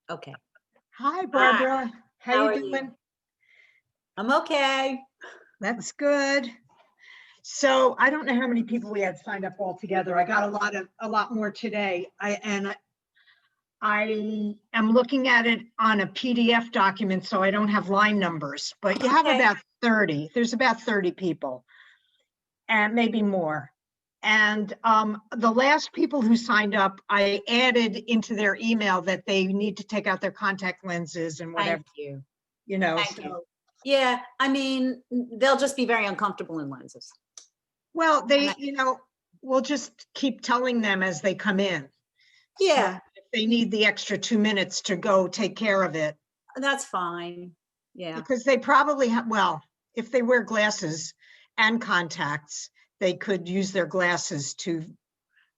Okay. Hi, Barbara. How How are you you? doing? I'm okay. That's good. So I don't know how many people we had signed up all together. I got a lot more today. I am looking at it on a PDF document, so I don't have line numbers, but you have Okay. about 30. There's about 30 people and maybe more. And the last people who signed up, I added into their email that they need to take out their contact lenses and whatever, Thank you. you know. Thank you. Yeah, I mean, they'll just be very uncomfortable in lenses. Well, we'll just keep telling them as they come in. Yeah. So if they need the extra 2 minutes to go take care of it. That's fine. Yeah. Because they probably have, well, if they wear glasses and contacts, they could use their glasses to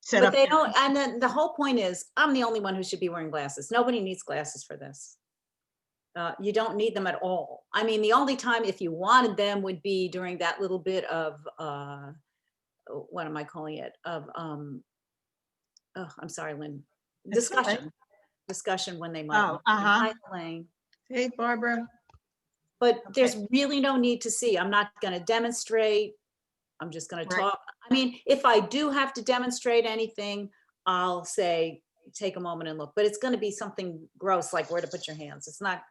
set But up. they don't, and then the whole point is, I'm the only one who should be wearing glasses. Nobody needs glasses for this. You don't need them at all. I mean, the only time if you wanted them would be during that little bit of, what am I calling it? Of, oh, I'm sorry, Lynn. That's all right. Discussion when they might. Oh, uh-huh. Hi, Elaine. Hey, Barbara. But there's Okay. really no need to see. I'm not going to demonstrate. I'm just going to Right. talk. I mean, if I do have to demonstrate anything, I'll say, take a moment and look, but it's going to be something gross, like where to put your hands. It's not.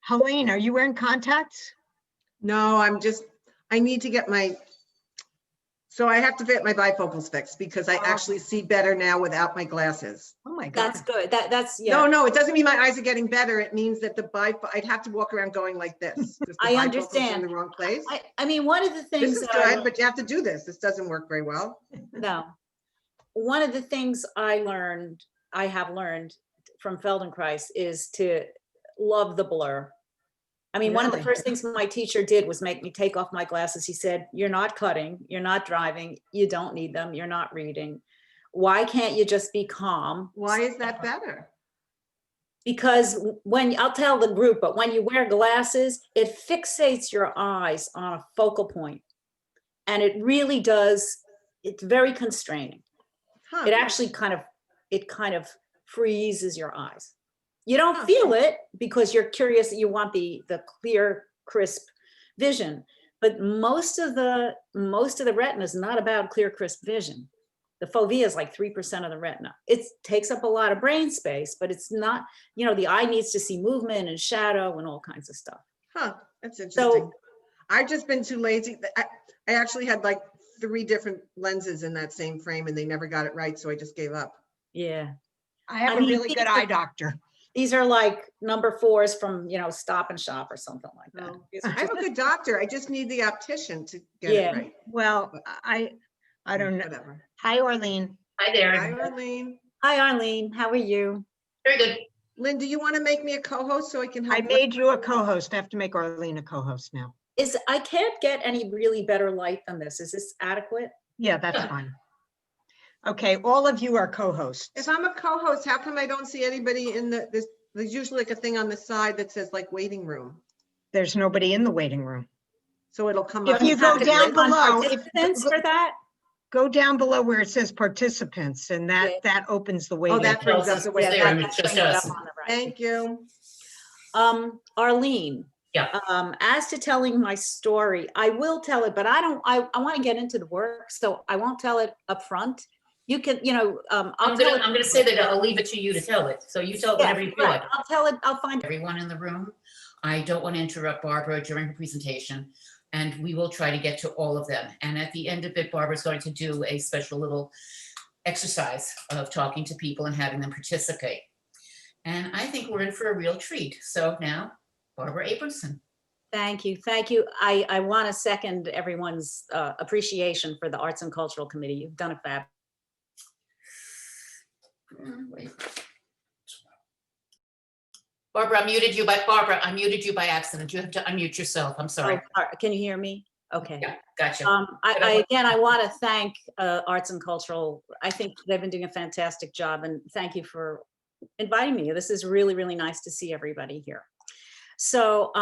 Helene, are you wearing contacts? No, I need to get so I have to get my bifocals fixed because I actually see better now without my glasses. Oh my God. That's good. That's, yeah. No, it doesn't mean my eyes are getting better. It means that I'd have to walk around going like this. I understand. In the wrong place. I mean, one of the things This is good, but you have to do this. This doesn't work very well. No. One of the things I have learned from Feldenkrais is to love the blur. I mean, one of the Really? first things my teacher did was make me take off my glasses. He said, you're not cutting, you're not driving, you don't need them, you're not reading. Why can't you just be calm? Why is that better? Because I'll tell the group, but when you wear glasses, it fixates your eyes on a focal point. And it really does, it's very constraining. Huh. It actually kind of freezes your eyes. You don't feel it because you're curious, you want the clear, crisp vision. But most of the retina is not about clear, crisp vision. The fovea is like 3% of the retina. It takes up a lot of brain space, but it's not, the eye needs to see movement and shadow and all kinds of stuff. Huh, that's interesting. I've just been too lazy. I actually had like 3 different lenses in that same frame and they never got it right. So I just gave up. Yeah. I have a really good eye doctor. These are like number 4s from, Stop and Shop or something like that. I have a good doctor. I just need the optician to get it right. Well, I don't know. Whatever. Hi, Arlene. Hi there. Hi, Arlene. Hi, Arlene. How are you? Very good. Lynn, do you want to make me a co-host so I can help? I made you a co-host. I have to make Arlene a co-host now. I can't get any really better light than this. Is this adequate? Yeah, that's fine. Okay, all of you are co-hosts. If I'm a co-host, how come I don't see anybody in there's usually like a thing on the side that says like waiting room. There's nobody in the waiting room. So it'll come If up. you go down below, Participants for that? Go down below where it says participants and that opens the waiting. Oh, that brings up the It's there, and waiting. it's just us. Thank you. Arlene. Yeah. As to telling my story, I will tell it, but I want to get into the work, so I won't tell it up front. You can, I'm gonna say that I'll leave it to you to tell it. So you tell it whenever you feel like. I'll tell it. I'll find Everyone in the room. I don't want to interrupt Barbara during her presentation, and we will try to get to all of them. And at the end of it, Barbara's going to do a special little exercise of talking to people and having them participate. And I think we're in for a real treat. So now, Barbara Abramson. Thank you. Thank you. I want to second everyone's appreciation for the Arts and Cultural Committee. You've done a fab. Wait. Barbara, I muted you by accident. You have to unmute yourself. I'm sorry. Can you hear me? Okay. Yeah, gotcha. I want to thank Arts and Cultural. I think they've been doing a fantastic job, and thank you for inviting me. This is really, really nice to see everybody here. So,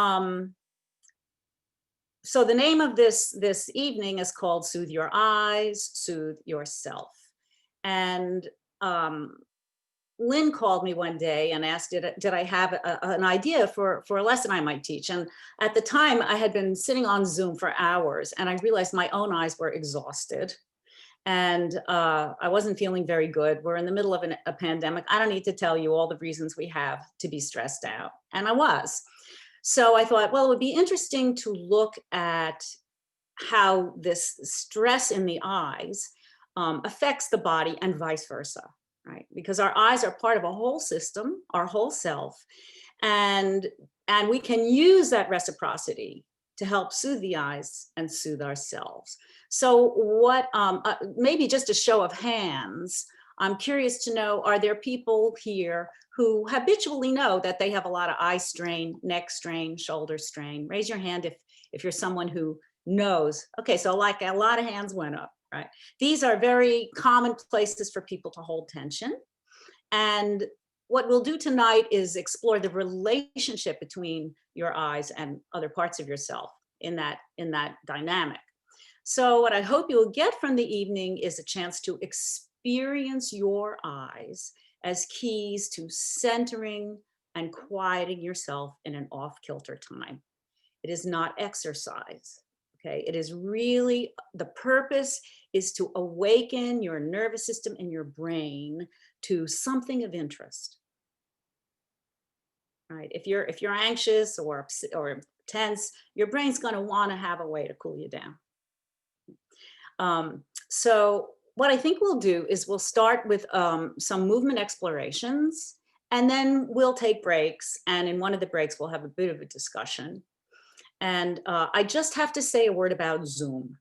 so the name of this evening is called Soothe Your Eyes, Soothe Yourself. And Lynn called me one day and asked, did I have an idea for a lesson I might teach? And at the time I had been sitting on Zoom for hours and I realized my own eyes were exhausted and I wasn't feeling very good. We're in the middle of a pandemic. I don't need to tell you all the reasons we have to be stressed out. And I was. So I thought, well, it would be interesting to look at how this stress in the eyes affects the body and vice versa. Right? Because our eyes are part of a whole system, our whole self, and we can use that reciprocity to help soothe the eyes and soothe ourselves. So what, maybe just a show of hands, I'm curious to know, are there people here who habitually know that they have a lot of eye strain, neck strain, shoulder strain? Raise your hand if you're someone who knows. Okay, so like a lot of hands went up. Right. These are very common places for people to hold tension. And what we'll do tonight is explore the relationship between your eyes and other parts of yourself in that dynamic. So what I hope you'll get from the evening is a chance to experience your eyes as keys to centering and quieting yourself in an off-kilter time. It is not exercise. Okay, it is really, the purpose is to awaken your nervous system and your brain to something of interest. Right? If you're anxious or tense, your brain's going to want to have a way to cool you down. So what I think we'll do is we'll start with some movement explorations, and then we'll take breaks. And in one of the breaks, we'll have a bit of a discussion. And I just have to say a word about Zoom.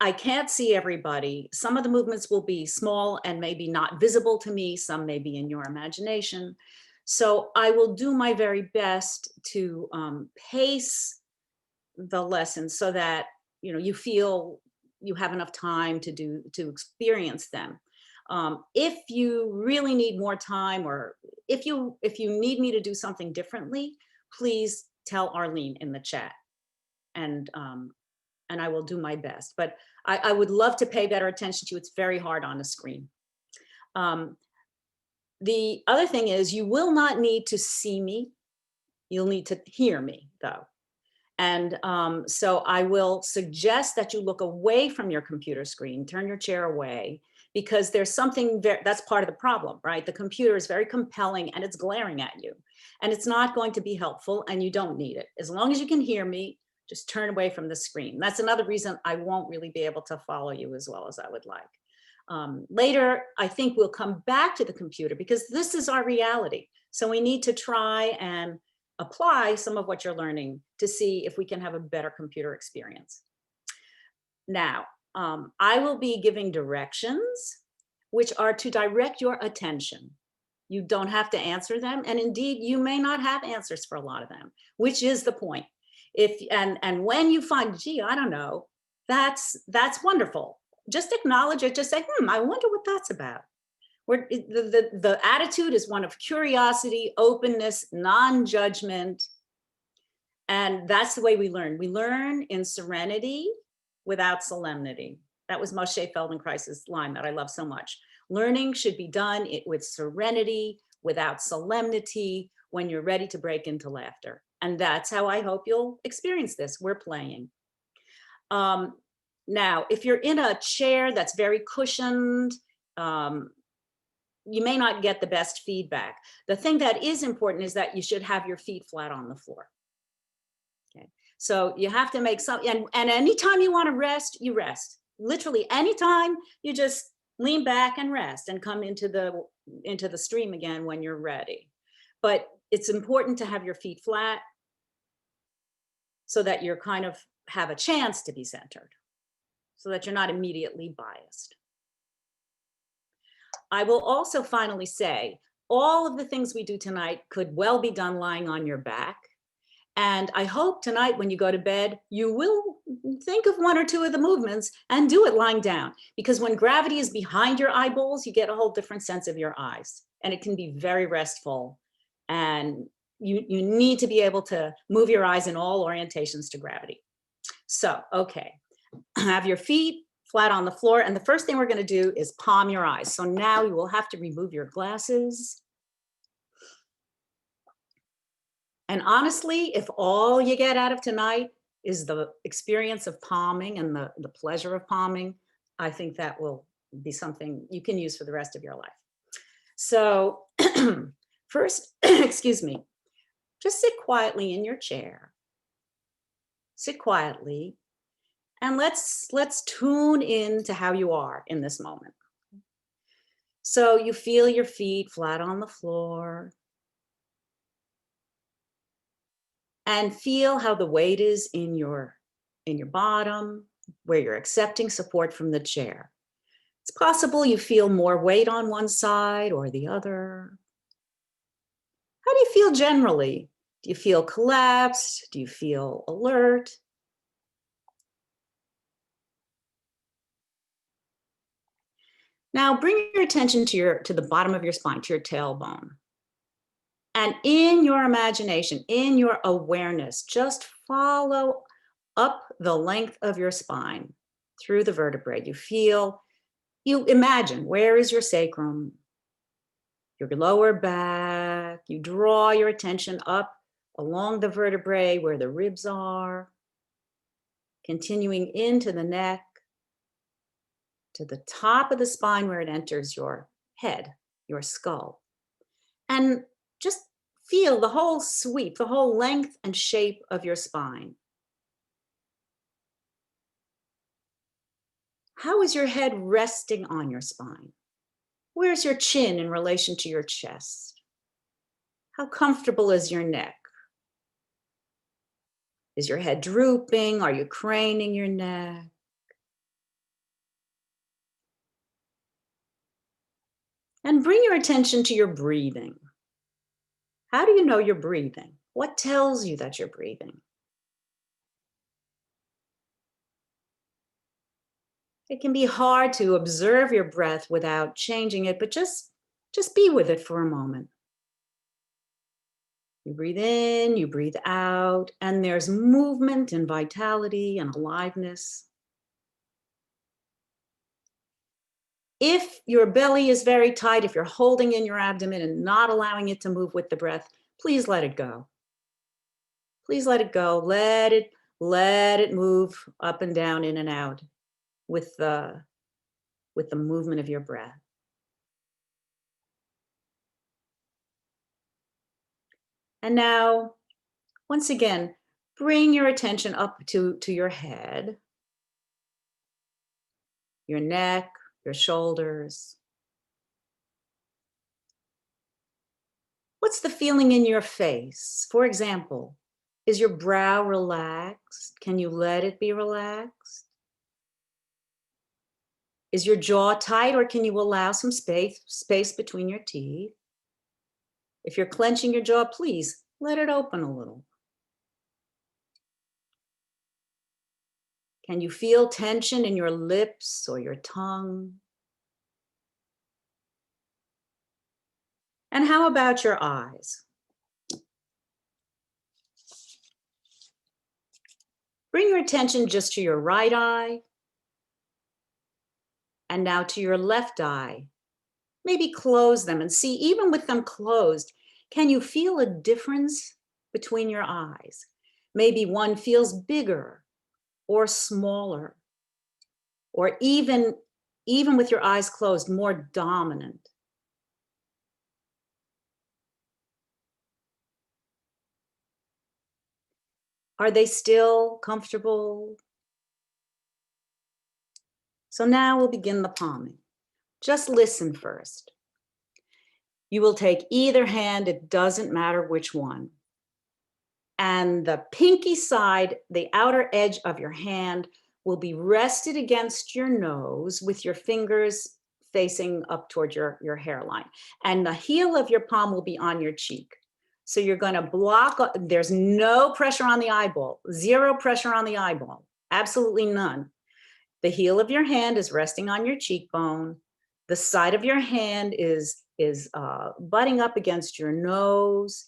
I can't see everybody. Some of the movements will be small and maybe not visible to me. Some may be in your imagination. So I will do my very best to pace the lesson so that you feel you have enough time to experience them. If you really need more time, or if you need me to do something differently, please tell Arlene in the chat, and I will do my best. But I would love to pay better attention to you. It's very hard on the screen. The other thing is, you will not need to see me. You'll need to hear me, though. And so I will suggest that you look away from your computer screen, turn your chair away, because there's something that's part of the problem, right? The computer is very compelling and it's glaring at you, and it's not going to be helpful, and you don't need it. As long as you can hear me, just turn away from the screen. That's another reason I won't really be able to follow you as well as I would like. Later, I think we'll come back to the computer because this is our reality. So we need to try and apply some of what you're learning to see if we can have a better computer experience. Now, I will be giving directions, which are to direct your attention. You don't have to answer them. And indeed, you may not have answers for a lot of them, which is the point. And when you find, gee, I don't know, that's wonderful. Just acknowledge it. Just say, I wonder what that's about. The attitude is one of curiosity, openness, non-judgment. And that's the way we learn. We learn in serenity without solemnity. That was Moshe Feldenkrais's line that I love so much. Learning should be done with serenity, without solemnity, when you're ready to break into laughter. And that's how I hope you'll experience this. We're playing. Now, if you're in a chair that's very cushioned, you may not get the best feedback. The thing that is important is that you should have your feet flat on the floor. Okay, so you have to make some, and anytime you want to rest, you rest. Literally anytime, you just lean back and rest and come into the stream again when you're ready. But it's important to have your feet flat so that you're kind of have a chance to be centered, so that you're not immediately biased. I will also finally say, all of the things we do tonight could well be done lying on your back. And I hope tonight when you go to bed, you will think of one or two of the movements and do it lying down. Because when gravity is behind your eyeballs, you get a whole different sense of your eyes. And it can be very restful. And you need to be able to move your eyes in all orientations to gravity. So, okay, have your feet flat on the floor. And the first thing we're going to do is palm your eyes. So now you will have to remove your glasses. And honestly, if all you get out of tonight is the experience of palming and the pleasure of palming, I think that will be something you can use for the rest of your life. So first, excuse me, just sit quietly in your chair. Sit quietly, and let's tune in to how you are in this moment. So you feel your feet flat on the floor, and feel how the weight is in your bottom, where you're accepting support from the chair. It's possible you feel more weight on one side or the other. How do you feel generally? Do you feel collapsed? Do you feel alert? Now bring your attention to the bottom of your spine, to your tailbone. And in your imagination, in your awareness, just follow up the length of your spine through the vertebrae. You imagine, where is your sacrum? Your lower back. You draw your attention up along the vertebrae where the ribs are, continuing into the neck, to the top of the spine where it enters your head, your skull. And just feel the whole sweep, the whole length and shape of your spine. How is your head resting on your spine? Where's your chin in relation to your chest? How comfortable is your neck? Is your head drooping? Are you craning your neck? And bring your attention to your breathing. How do you know you're breathing? What tells you that you're breathing? It can be hard to observe your breath without changing it, but just be with it for a moment. You breathe in, you breathe out, and there's movement and vitality and aliveness. If your belly is very tight, if you're holding in your abdomen and not allowing it to move with the breath, please let it go. Please let it go. Let it move up and down, in and out with the movement of your breath. And now, once again, bring your attention up to your head, your neck, your shoulders. What's the feeling in your face? For example, is your brow relaxed? Can you let it be relaxed? Is your jaw tight, or can you allow some space between your teeth? If you're clenching your jaw, please let it open a little. Can you feel tension in your lips or your tongue? And how about your eyes? Bring your attention just to your right eye, and now to your left eye. Maybe close them and see, even with them closed, can you feel a difference between your eyes? Maybe one feels bigger or smaller, or even with your eyes closed, more dominant. Are they still comfortable? So now we'll begin the palming. Just listen first. You will take either hand, it doesn't matter which one. And the pinky side, the outer edge of your hand, will be rested against your nose with your fingers facing up toward your hairline. And the heel of your palm will be on your cheek. So you're going to block, there's no pressure on the eyeball, zero pressure on the eyeball, absolutely none. The heel of your hand is resting on your cheekbone. The side of your hand is butting up against your nose.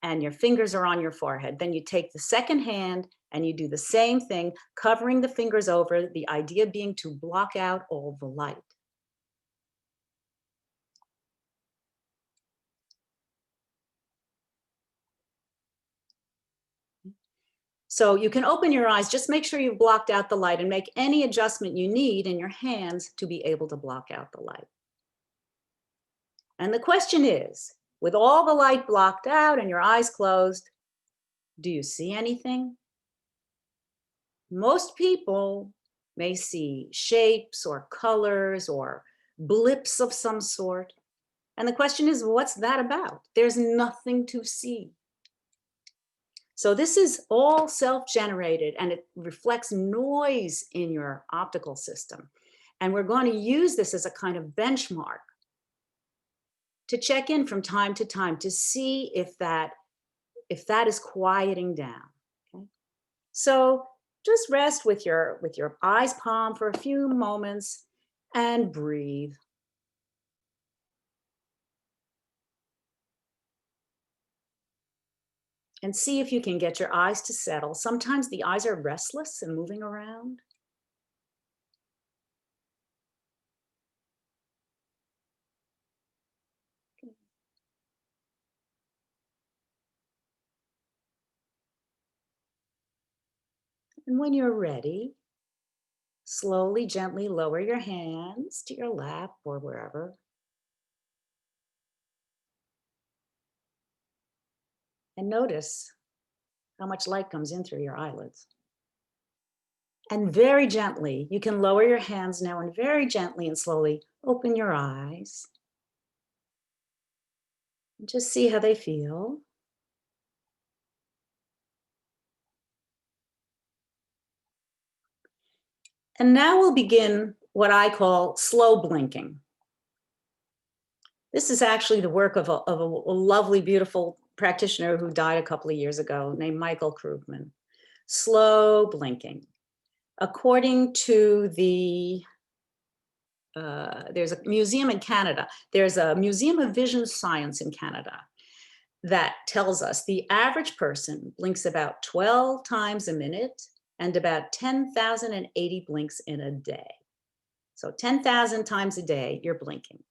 and your fingers are on your forehead. Then you take the second hand and you do the same thing, covering the fingers over, the idea being to block out all the light. So you can open your eyes, just make sure you've blocked out the light and make any adjustment you need in your hands to be able to block out the light. And the question is, with all the light blocked out and your eyes closed, do you see anything? Most people may see shapes or colors or blips of some sort. And the question is, what's that about? There's nothing to see. So this is all self-generated and it reflects noise in your optical system. And we're going to use this as a kind of benchmark to check in from time to time to see if that is quieting down. Okay? So just rest with your eyes palm for a few moments and breathe. And see if you can get your eyes to settle. Sometimes the eyes are restless and moving around. And when you're ready, slowly, gently lower your hands to your lap or wherever. And notice how much light comes in through your eyelids. And very gently, you can lower your hands now and very gently and slowly open your eyes. And just see how they feel. And now we'll begin what I call slow blinking. This is actually the work of a lovely, beautiful practitioner who died a couple of years ago named Michael Krugman. Slow blinking. According to there's a museum in Canada, there's a Museum of Vision Science in Canada that tells us the average person blinks about 12 times a minute and about 10,080 blinks in a day. So 10,000 times a day, you're blinking.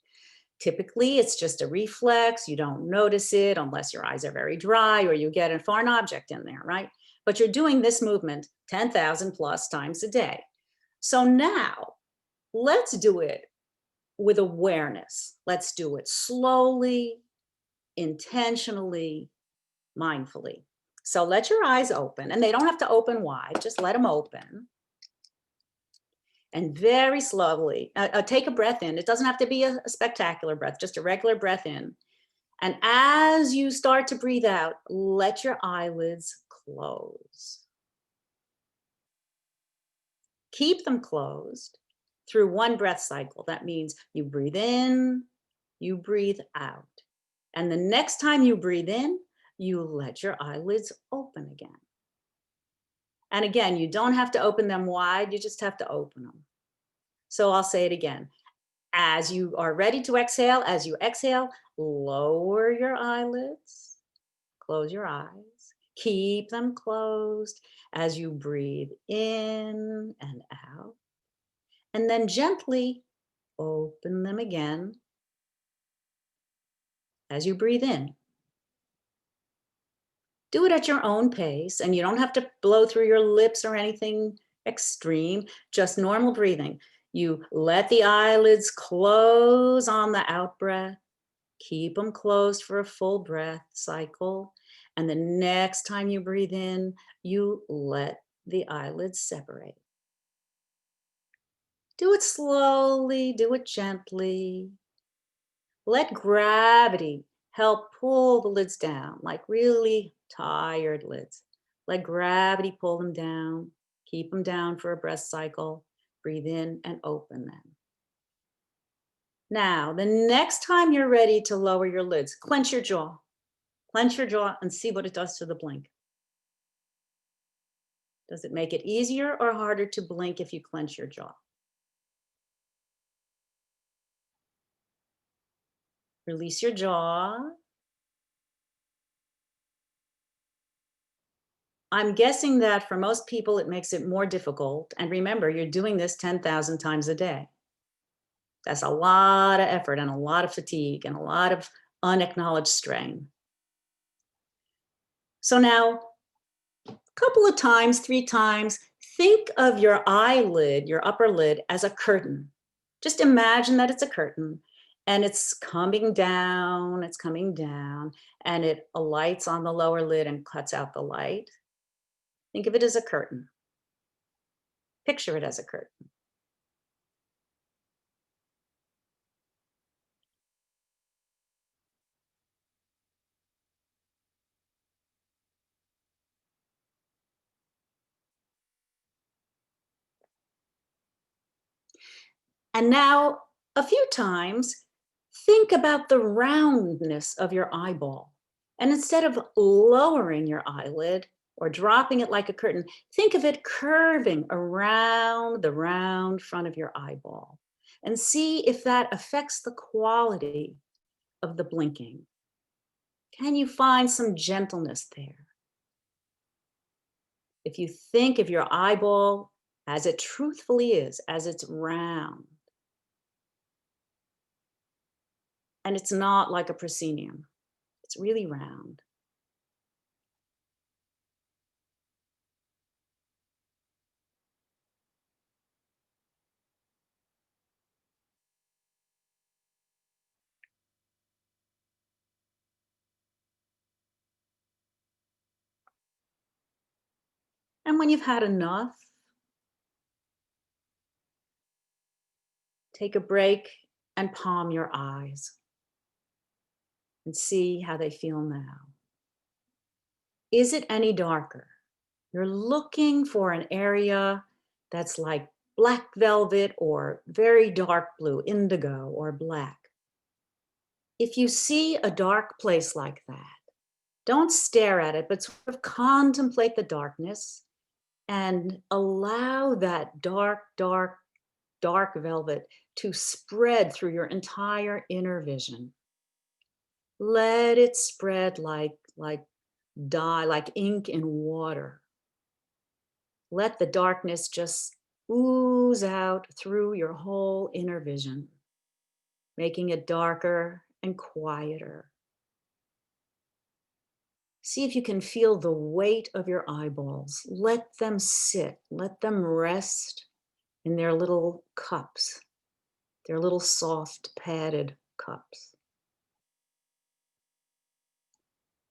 Typically, it's just a reflex. You don't notice it unless your eyes are very dry or you get a foreign object in there, right? But you're doing this movement 10,000 plus times a day. So now let's do it with awareness. Let's do it slowly, intentionally, mindfully. So let your eyes open, and they don't have to open wide, just let them open. And very slowly, take a breath in. It doesn't have to be a spectacular breath, just a regular breath in. And as you start to breathe out, let your eyelids close. Keep them closed through one breath cycle. That means you breathe in, you breathe out. And the next time you breathe in, you let your eyelids open again. And again, you don't have to open them wide, you just have to open them. So I'll say it again. As you are ready to exhale, as you exhale, lower your eyelids, close your eyes, keep them closed as you breathe in and out. And then gently open them again as you breathe in. Do it at your own pace, and you don't have to blow through your lips or anything extreme, just normal breathing. You let the eyelids close on the out breath, keep them closed for a full breath cycle, and the next time you breathe in, you let the eyelids separate. Do it slowly, do it gently. Let gravity help pull the lids down, like really tired lids. Let gravity pull them down. Keep them down for a breath cycle. Breathe in and open them. Now, the next time you're ready to lower your lids, clench your jaw. Clench your jaw and see what it does to the blink. Does it make it easier or harder to blink if you clench your jaw? Release your jaw. I'm guessing that for most people, it makes it more difficult. And remember, you're doing this 10,000 times a day. That's a lot of effort and a lot of fatigue and a lot of unacknowledged strain. So now, a couple of times, 3 times, think of your eyelid, your upper lid, as a curtain. Just imagine that it's a curtain and it's coming down, and it alights on the lower lid and cuts out the light. Think of it as a curtain. Picture it as a curtain. And now, a few times, think about the roundness of your eyeball. And instead of lowering your eyelid or dropping it like a curtain, think of it curving around the round front of your eyeball. And see if that affects the quality of the blinking. Can you find some gentleness there? If you think of your eyeball as it truthfully is, as it's round, and it's not like a proscenium, it's really round. And when you've had enough, take a break and palm your eyes and see how they feel now. Is it any darker? You're looking for an area that's like black velvet or very dark blue, indigo or black. If you see a dark place like that, don't stare at it, but sort of contemplate the darkness and allow that dark, dark, dark velvet to spread through your entire inner vision. Let it spread like dye, like ink in water. Let the darkness just ooze out through your whole inner vision, making it darker and quieter. See if you can feel the weight of your eyeballs. Let them sit, let them rest in their little cups, their little soft padded cups.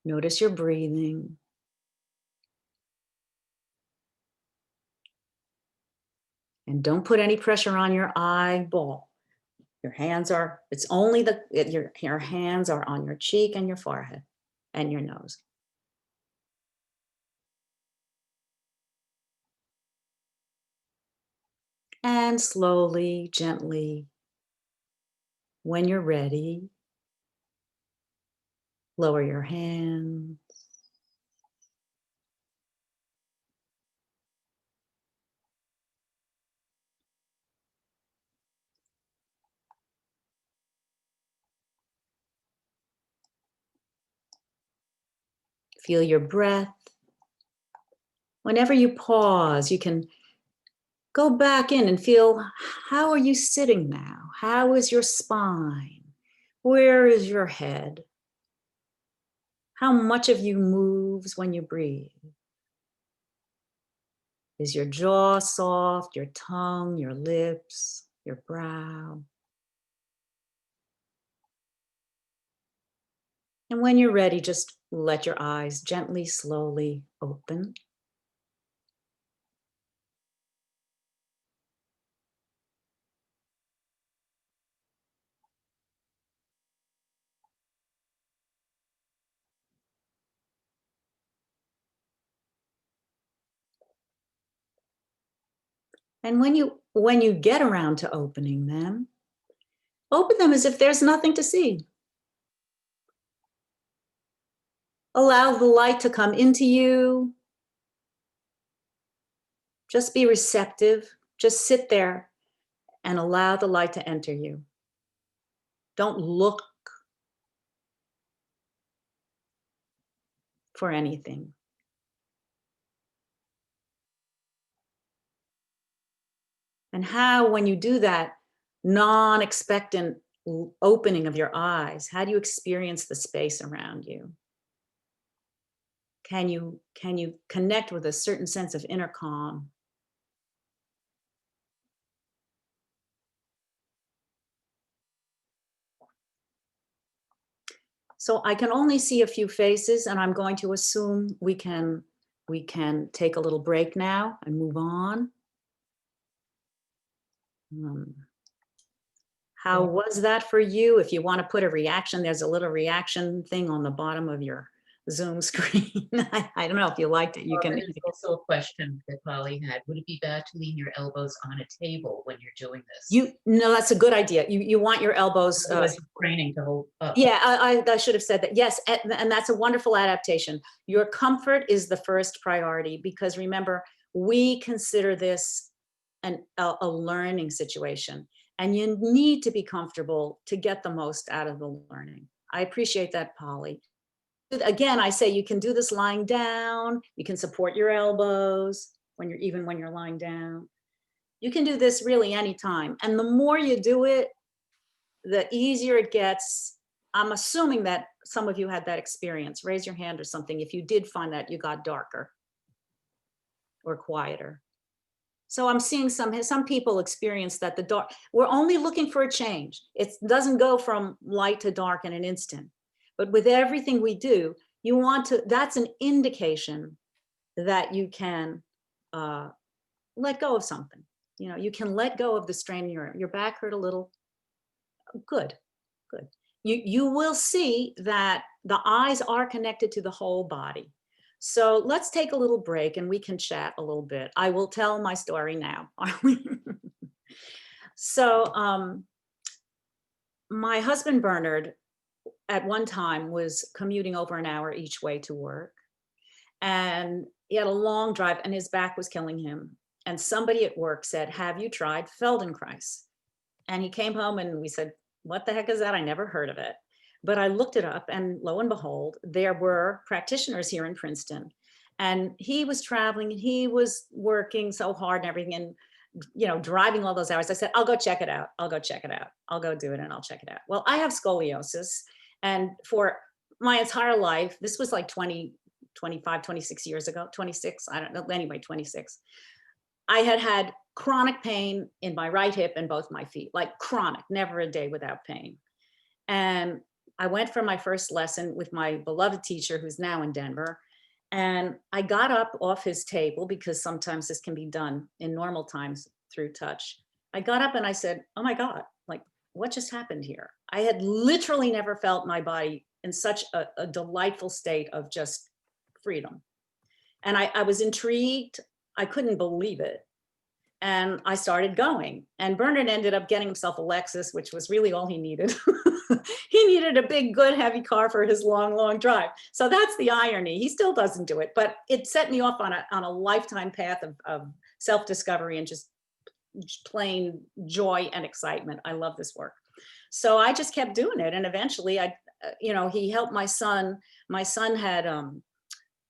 Notice your breathing. And don't put any pressure on your eyeball. Your hands are, it's only your hands are on your cheek and your forehead and your nose. And slowly, gently, when you're ready, lower your hands. Feel your breath. Whenever you pause, you can go back in and feel, how are you sitting now? How is your spine? Where is your head? How much of you moves when you breathe? Is your jaw soft, your tongue, your lips, your brow? And when you're ready, just let your eyes gently, slowly open. And when you get around to opening them, open them as if there's nothing to see. Allow the light to come into you. Just be receptive. Just sit there and allow the light to enter you. Don't look for anything. And how, when you do that non-expectant opening of your eyes, how do you experience the space around you? Can you connect with a certain sense of inner calm? So I can only see a few faces, and I'm going to assume we can take a little break now and move on. How was that for you? If you want to put a reaction, there's a little reaction thing on the bottom of your Zoom screen. I don't know if you liked it. You can. There's also a question that Polly had. Would it be bad to lean your elbows on a table when you're doing this? No, that's a good idea. You want your elbows. Otherwise, training to hold up. Yeah, I should have said that. Yes, and that's a wonderful adaptation. Your comfort is the first priority, because remember, we consider this a learning situation, and you need to be comfortable to get the most out of the learning. I appreciate that, Polly. Again, I say you can do this lying down. You can support your elbows when you're lying down. You can do this really anytime, and the more you do it, the easier it gets. I'm assuming that some of you had that experience. Raise your hand or something if you did find that you got darker or quieter. So I'm seeing some people experience that the dark, we're only looking for a change. It doesn't go from light to dark in an instant. But with everything we do, you want to, that's an indication that you can let go of something. You know, you can let go of the strain in your back hurt a little. Good. You will see that the eyes are connected to the whole body. So let's take a little break and we can chat a little bit. I will tell my story now. So my husband Bernard at one time was commuting over an hour each way to work, and he had a long drive and his back was killing him. And somebody at work said, "Have you tried Feldenkrais?" And he came home and we said, "What the heck is that? I never heard of it." But I looked it up, and lo and behold, there were practitioners here in Princeton. And he was traveling and he was working so hard and everything, and driving all those hours. I said, "I'll go check it out. I'll go check it out. I'll go do it and I'll check it out." Well, I have scoliosis, and for my entire life, this was like 20, 25, 26 years ago, 26, I don't know, anyway, 26. I had chronic pain in my right hip and both my feet, like chronic, never a day without pain. And I went for my first lesson with my beloved teacher, who's now in Denver. And I got up off his table, because sometimes this can be done in normal times through touch. I got up and I said, "Oh my God, like what just happened here?" I had literally never felt my body in such a delightful state of just freedom. And I was intrigued. I couldn't believe it. And I started going. And Bernard ended up getting himself a Lexus, which was really all he needed. He needed a big, good, heavy car for his long, long drive. So that's the irony. He still doesn't do it, but it set me off on a lifetime path of self-discovery and just plain joy and excitement. I love this work. So I just kept doing it. And eventually he helped my son. My son had,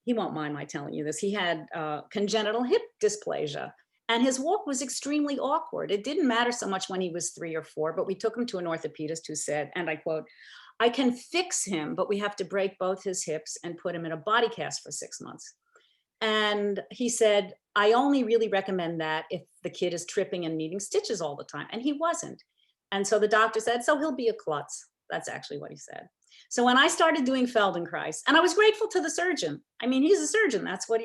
he won't mind my telling you this, he had congenital hip dysplasia. And his walk was extremely awkward. It didn't matter so much when he was 3 or 4, but we took him to an orthopedist who said, and I quote, "I can fix him, but we have to break both his hips and put him in a body cast for 6 months." And he said, "I only really recommend that if the kid is tripping and needing stitches all the time." And he wasn't. And so the doctor said, "So he'll be a klutz." That's actually what he said. So when I started doing Feldenkrais, and I was grateful to the surgeon. I mean, he's a surgeon. That's what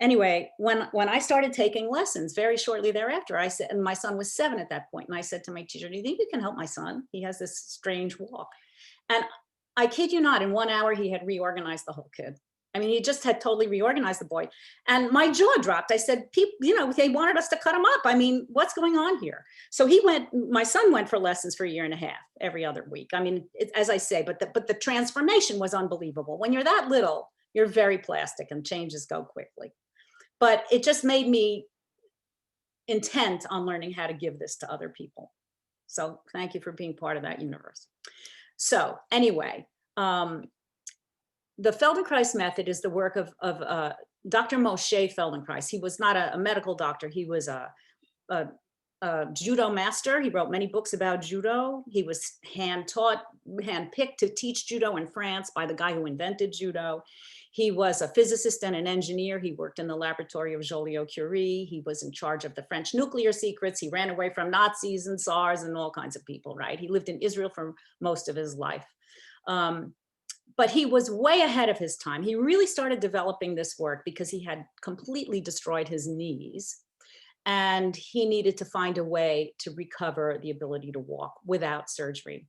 Anyway, when I started taking lessons very shortly thereafter, I said, and my son was 7 at that point, and I said to my teacher, "Do you think you can help my son? He has this strange walk." And I kid you not, in 1 hour, he had reorganized the whole kid. I mean, he just had totally reorganized the boy. And my jaw dropped. I said, they wanted us to cut him up. I mean, what's going on here? So my son went for lessons for 1.5 years, every other week. I mean, as I say, but the transformation was unbelievable. When you're that little, you're very plastic and changes go quickly. But it just made me intent on learning how to give this to other people. So thank you for being part of that universe. So anyway, the Feldenkrais method is the work of Dr. Moshe Feldenkrais. He was not a medical doctor. He was judo master. He wrote many books about judo. He was hand-picked to teach judo in France by the guy who invented judo. He was a physicist and an engineer. He worked in the laboratory of Joliot-Curie. He was in charge of the French nuclear secrets. He ran away from Nazis and SARS and all kinds of people, right? He lived in Israel for most of his life. But he was way ahead of his time. He really started developing this work because he had completely destroyed his knees, and he needed to find a way to recover the ability to walk without surgery.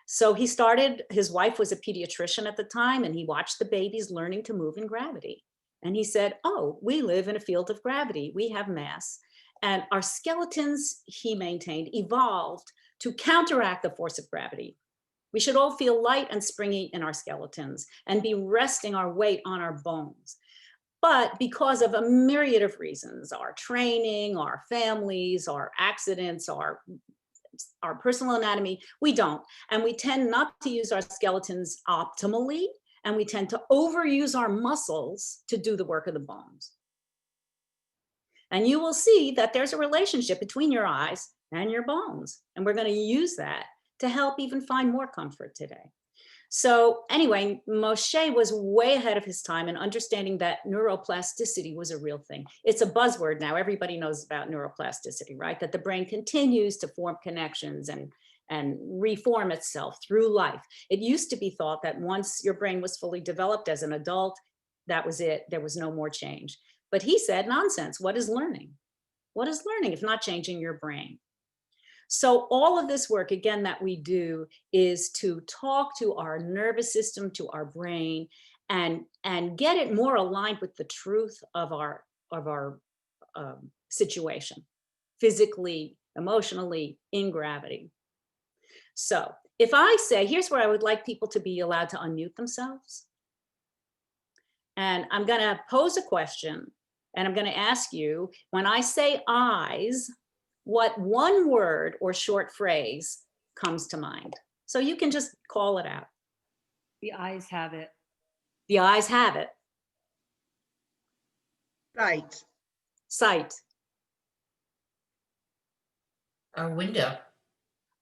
So he started, his wife was a pediatrician at the time, and he watched the babies learning to move in gravity. And he said, oh, we live in a field of gravity. We have mass. And our skeletons, he maintained, evolved to counteract the force of gravity. We should all feel light and springy in our skeletons and be resting our weight on our bones. But because of a myriad of reasons, our training, our families, our accidents, our personal anatomy, we don't. And we tend not to use our skeletons optimally, and we tend to overuse our muscles to do the work of the bones. And you will see that there's a relationship between your eyes and your bones. And we're going to use that to help even find more comfort today. So anyway, Moshe was way ahead of his time in understanding that neuroplasticity was a real thing. It's a buzzword now. Everybody knows about neuroplasticity, right? That the brain continues to form connections and reform itself through life. It used to be thought that once your brain was fully developed as an adult, that was it. There was no more change. But he said, nonsense. What is learning? What is learning if not changing your brain? So all of this work, again, that we do is to talk to our nervous system, to our brain, and get it more aligned with the truth of our situation, physically, emotionally, in gravity. So if I say, here's where I would like people to be allowed to unmute themselves. And I'm going to pose a question, and I'm going to ask you, when I say eyes, what one word or short phrase comes to mind? So you can just call it out. The eyes have it. The eyes have it. Sight. Sight. A window.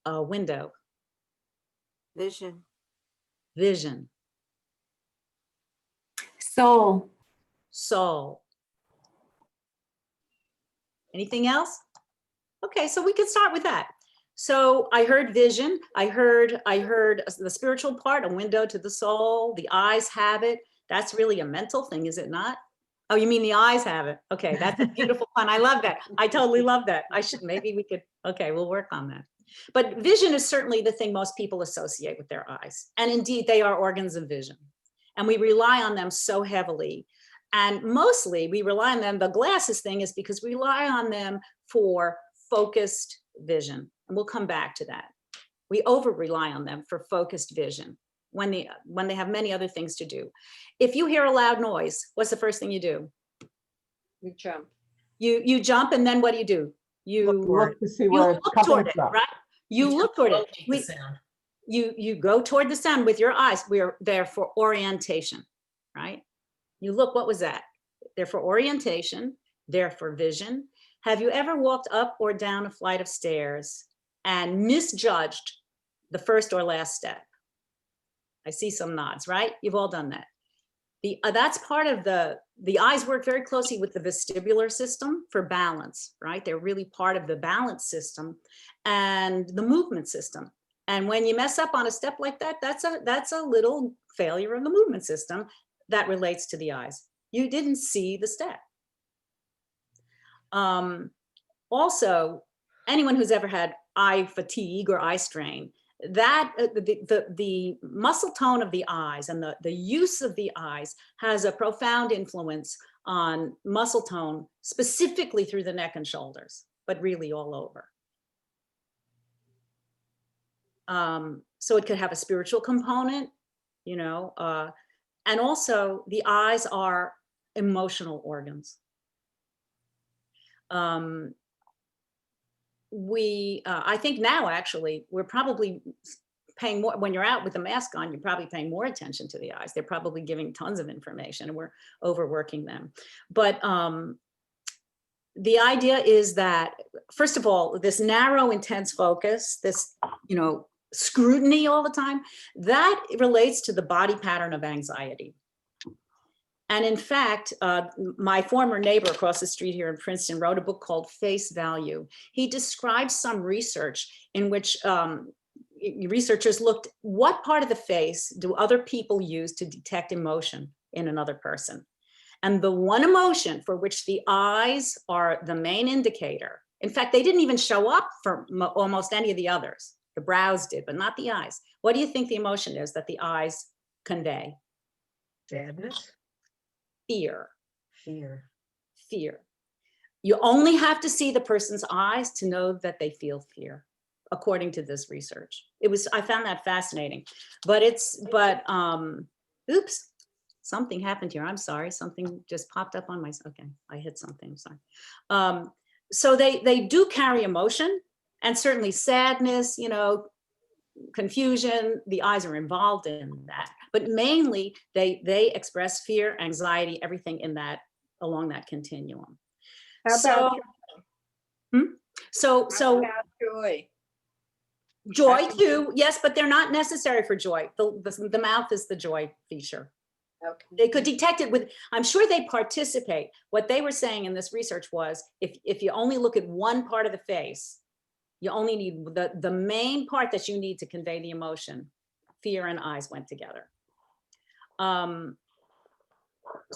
A window. Vision. Vision. Soul. Soul. Anything else? Okay, so we can start with that. So I heard vision. I heard the spiritual part, a window to the soul. The eyes have it. That's really a mental thing, is it not? Oh, you mean the eyes have it? Okay, that's a beautiful pun. I love that. I totally love that. Maybe we could, okay, we'll work on that. But vision is certainly the thing most people associate with their eyes. And indeed, they are organs of vision. And we rely on them so heavily. And mostly we rely on them. The glasses thing is because we rely on them for focused vision. And we'll come back to that. We over rely on them for focused vision when they have many other things to do. If you hear a loud noise, what's the first thing you do? You jump. You jump, and then what do? You Look to see you where it's look coming toward it, from. right? You look toward it. Locate the sound. You go toward the sound with your eyes. We are there for orientation, right? You look, what was that? They're for orientation, they're for vision. Have you ever walked up or down a flight of stairs and misjudged the first or last step? I see some nods, right? You've all done that. That's part of the eyes work very closely with the vestibular system for balance, right? They're really part of the balance system and the movement system. And when you mess up on a step like that, that's a little failure of the movement system that relates to the eyes. You didn't see the step. Also, anyone who's ever had eye fatigue or eye strain, that the muscle tone of the eyes and the use of the eyes has a profound influence on muscle tone, specifically through the neck and shoulders, but really all over. So it could have a spiritual component, you know, and also the eyes are emotional organs. I think now actually, we're probably paying more, when you're out with the mask on, you're probably paying more attention to the eyes. They're probably giving tons of information and we're overworking them. But the idea is that, first of all, this narrow, intense focus, this, scrutiny all the time, that relates to the body pattern of anxiety. And in fact, my former neighbor across the street here in Princeton wrote a book called Face Value. He describes some research in which researchers looked, what part of the face do other people use to detect emotion in another person? And the one emotion for which the eyes are the main indicator, in fact, they didn't even show up for almost any of the others. The brows did, but not the eyes. What do you think the emotion is that the eyes convey? Sadness, Fear. fear. Fear. You only have to see the person's eyes to know that they feel fear, according to this research. I found that fascinating, oops, something happened here. I'm sorry. Something just popped up on my, okay, I hit something, sorry. So they do carry emotion, and certainly sadness, confusion, the eyes are involved in that, but mainly they express fear, anxiety, everything in that, along that continuum. How about So joy? joy too, yes, but they're not necessary for joy. The mouth is the joy feature. Okay. They could detect it with, I'm sure they participate. What they were saying in this research was, if you only look at one part of the face, you only need the main part that you need to convey the emotion. Fear and eyes went together.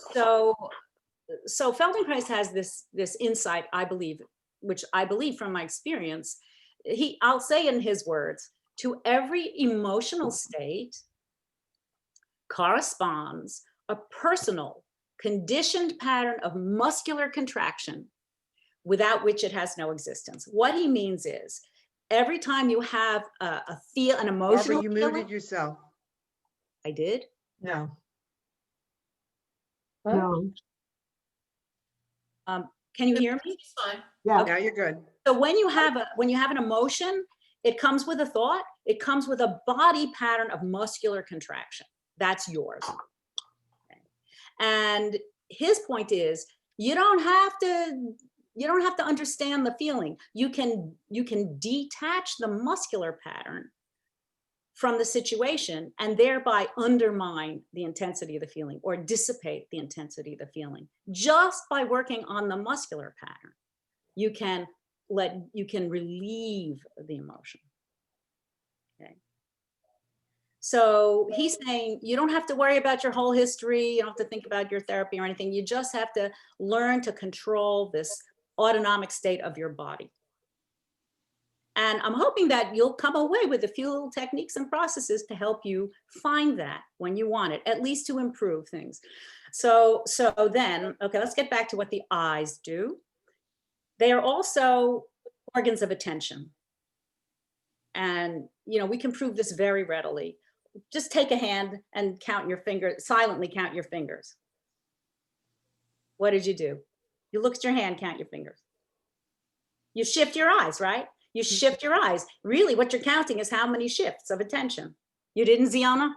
So Feldenkrais has this insight, I believe, which I believe from my experience, I'll say in his words, to every emotional state corresponds a personal, conditioned pattern of muscular contraction without which it has no existence. What he means is, every time you have an emotional Barbara, you feeling, muted yourself. I did. No. No. Can you hear me? It's fine. Yeah. Now you're good. So when you have an emotion, it comes with a thought. It comes with a body pattern of muscular contraction. That's yours. Okay. And his point is, you don't have to understand the feeling. You can detach the muscular pattern from the situation and thereby undermine the intensity of the feeling or dissipate the intensity of the feeling. Just by working on the muscular pattern, you can relieve the emotion. Okay. So he's saying you don't have to worry about your whole history. You don't have to think about your therapy or anything. You just have to learn to control this autonomic state of your body. And I'm hoping that you'll come away with a few little techniques and processes to help you find that when you want it, at least to improve things. So then, okay, let's get back to what the eyes do. They are also organs of attention. And, we can prove this very readily. Just take a hand and count your fingers, silently count your fingers. What did you do? You look at your hand, count your fingers. You shift your eyes, right? You shift your eyes. Really, what you're counting is how many shifts of attention. You didn't, Ziona?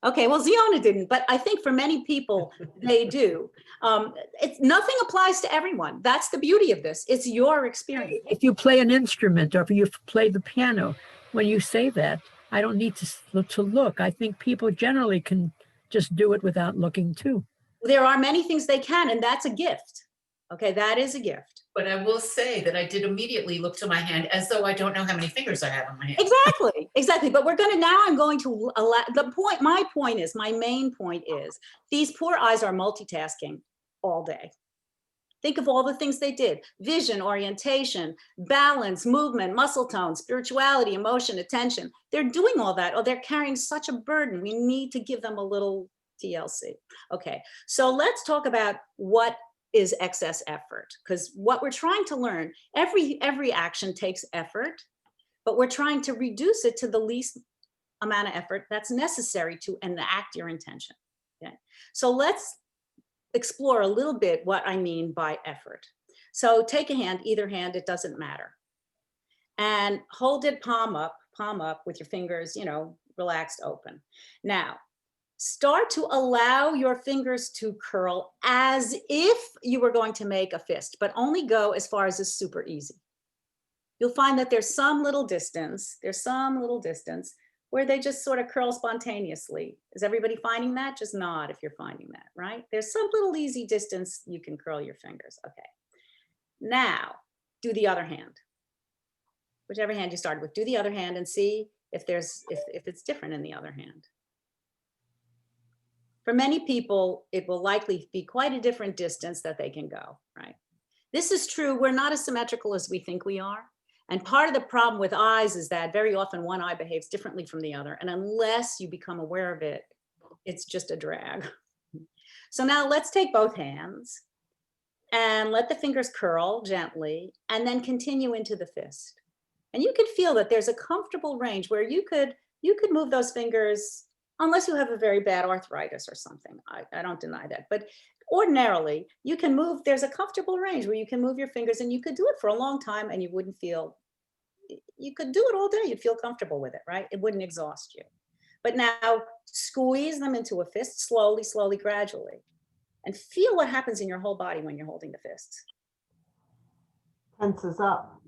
Okay, well, Ziona didn't, but I think for many people, they do. Nothing applies to everyone. That's the beauty of this. It's your experience. If you play an instrument or if you play the piano, when you say that, I don't need to look. I think people generally can just do it without looking too. There are many things they can, and that's a gift. Okay, that is a gift. But I will say that I did immediately look to my hand as though I don't know how many fingers I have on my hand. Exactly. But I'm going to allow, my main point is, these poor eyes are multitasking all day. Think of all the things they did: vision, orientation, balance, movement, muscle tone, spirituality, emotion, attention. They're doing all that. Oh, they're carrying such a burden. We need to give them a little TLC. Okay, so let's talk about what is excess effort, because what we're trying to learn, every action takes effort, but we're trying to reduce it to the least amount of effort that's necessary to enact your intention. Okay, so let's explore a little bit what I mean by effort. So take a hand, either hand, it doesn't matter, and hold it palm up with your fingers, relaxed, open. Now, start to allow your fingers to curl as if you were going to make a fist, but only go as far as is super easy. You'll find that there's some little distance where they just sort of curl spontaneously. Is everybody finding that? Just nod if you're finding that, right? There's some little easy distance you can curl your fingers. Okay. Now, do the other hand. Whichever hand you started with, do the other hand and see if it's different in the other hand. For many people, it will likely be quite a different distance that they can go, right? This is true. We're not as symmetrical as we think we are. And part of the problem with eyes is that very often one eye behaves differently from the other. And unless you become aware of it, it's just a drag. So now let's take both hands and let the fingers curl gently and then continue into the fist. And you can feel that there's a comfortable range where you could move those fingers, unless you have a very bad arthritis or something. I don't deny that. But ordinarily, you can move, there's a comfortable range where you can move your fingers and you could do it for a long time and you wouldn't feel, you could do it all day, you'd feel comfortable with it, right? It wouldn't exhaust you. But now squeeze them into a fist slowly, slowly, gradually. And feel what happens in your whole body when you're holding the fists. Tenses up.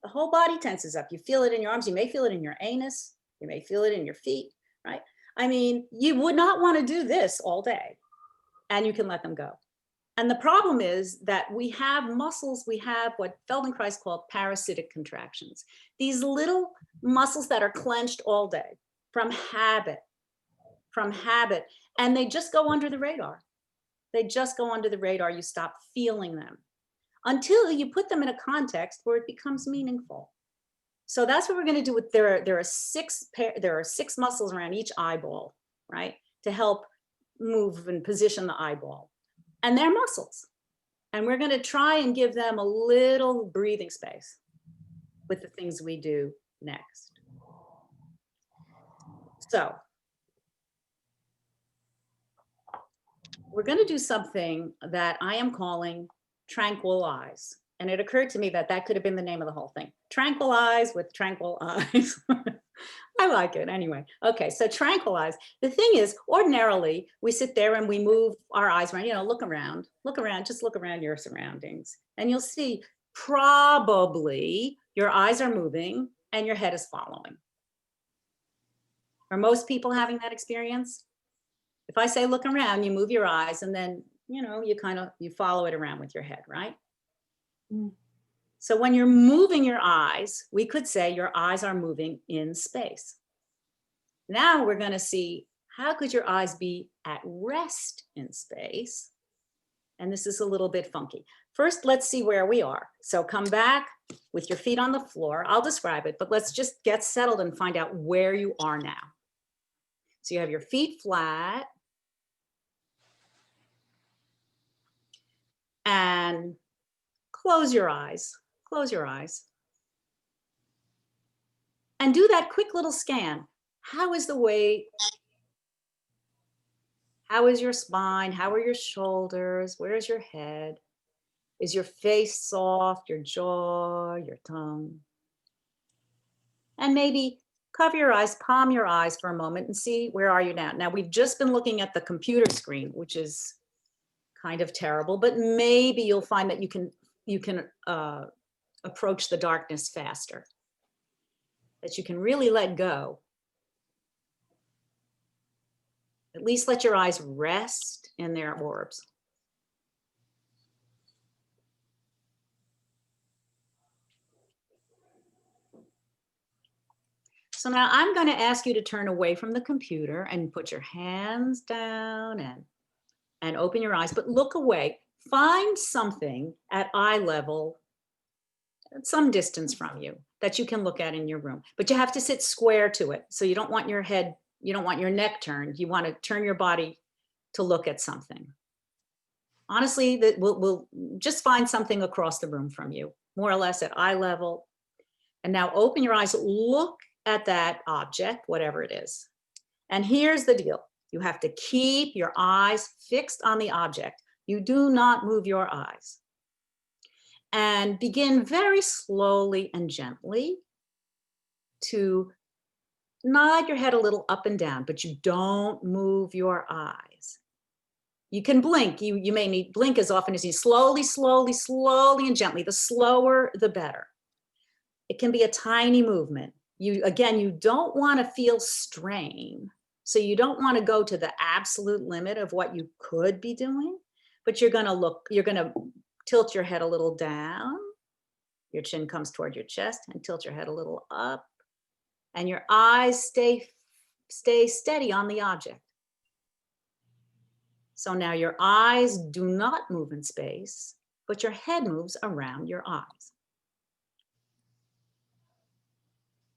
The whole body tenses up. You feel it in your arms. You may feel it in your anus. You may feel it in your feet, right? I mean, you would not want to do this all day, and you can let them go. And the problem is that we have muscles, we have what Feldenkrais called parasitic contractions. These little muscles that are clenched all day from habit, and they just go under the radar. They just go under the radar. You stop feeling them until you put them in a context where it becomes meaningful. So that's what we're going to do with, there are six muscles around each eyeball, right? To help move and position the eyeball. And they're muscles. And we're going to try and give them a little breathing space with the things we do next. So we're going to do something that I am calling tranquilize. And it occurred to me that that could have been the name of the whole thing. Tranquilize with tranquil eyes. I like it anyway. Okay, so tranquilize. The thing is, ordinarily, we sit there and we move our eyes around, look around, just look around your surroundings. And you'll see probably your eyes are moving and your head is following. Are most people having that experience? If I say look around, you move your eyes and then, you follow it around with your head, right? Mm. So when you're moving your eyes, we could say your eyes are moving in space. Now we're going to see how could your eyes be at rest in space? And this is a little bit funky. First, let's see where we are. So come back with your feet on the floor. I'll describe it, but let's just get settled and find out where you are now. So you have your feet flat. And close your eyes. Close your eyes. And do that quick little scan. How is the weight? How is your spine? How are your shoulders? Where is your head? Is your face soft, your jaw, your tongue? And maybe cover your eyes, palm your eyes for a moment and see where are you now. Now we've just been looking at the computer screen, which is kind of terrible, but maybe you'll find that you can approach the darkness faster, that you can really let go. At least let your eyes rest in their orbs. So now I'm going to ask you to turn away from the computer and put your hands down and open your eyes, but look away. Find something at eye level, at some distance from you, that you can look at in your room. But you have to sit square to it. So you don't want your head, you don't want your neck turned. You want to turn your body to look at something. Honestly, we'll just find something across the room from you, more or less at eye level. And now open your eyes, look at that object, whatever it is. And here's the deal. You have to keep your eyes fixed on the object. You do not move your eyes. And begin very slowly and gently to nod your head a little up and down, but you don't move your eyes. You can blink. You may need blink as often as you slowly, slowly, slowly, and gently. The slower, the better. It can be a tiny movement. Again, you don't want to feel strain. So you don't want to go to the absolute limit of what you could be doing, but you're going to tilt your head a little down. Your chin comes toward your chest, and tilt your head a little up. And your eyes stay steady on the object. So now your eyes do not move in space, but your head moves around your eyes.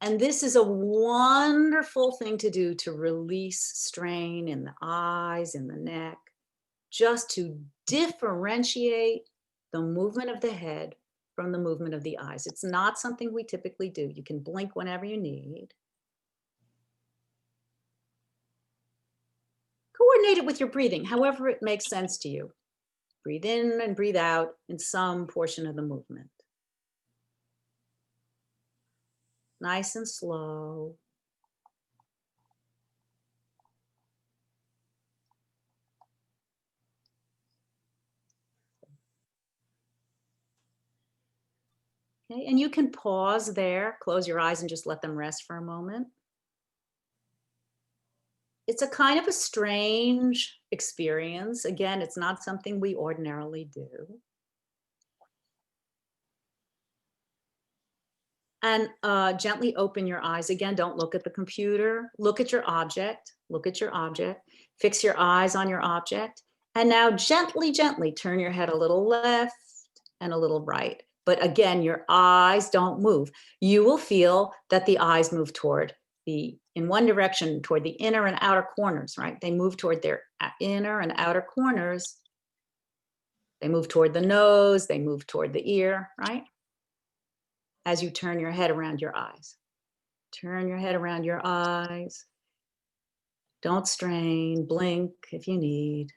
And this is a wonderful thing to do to release strain in the eyes, in the neck, just to differentiate the movement of the head from the movement of the eyes. It's not something we typically do. You can blink whenever you need. Coordinate it with your breathing, however it makes sense to you. Breathe in and breathe out in some portion of the movement. Nice and slow. Okay, and you can pause there, close your eyes and just let them rest for a moment. It's a kind of a strange experience. Again, it's not something we ordinarily do. And gently open your eyes. Again, don't look at the computer. Look at your object. Look at your object. Fix your eyes on your object. And now gently, gently turn your head a little left and a little right. But again, your eyes don't move. You will feel that the eyes move toward in one direction, toward the inner and outer corners, right? They move toward their inner and outer corners. They move toward the nose. They move toward the ear, right? As you turn your head around your eyes. Turn your head around your eyes. Don't strain, blink if you need.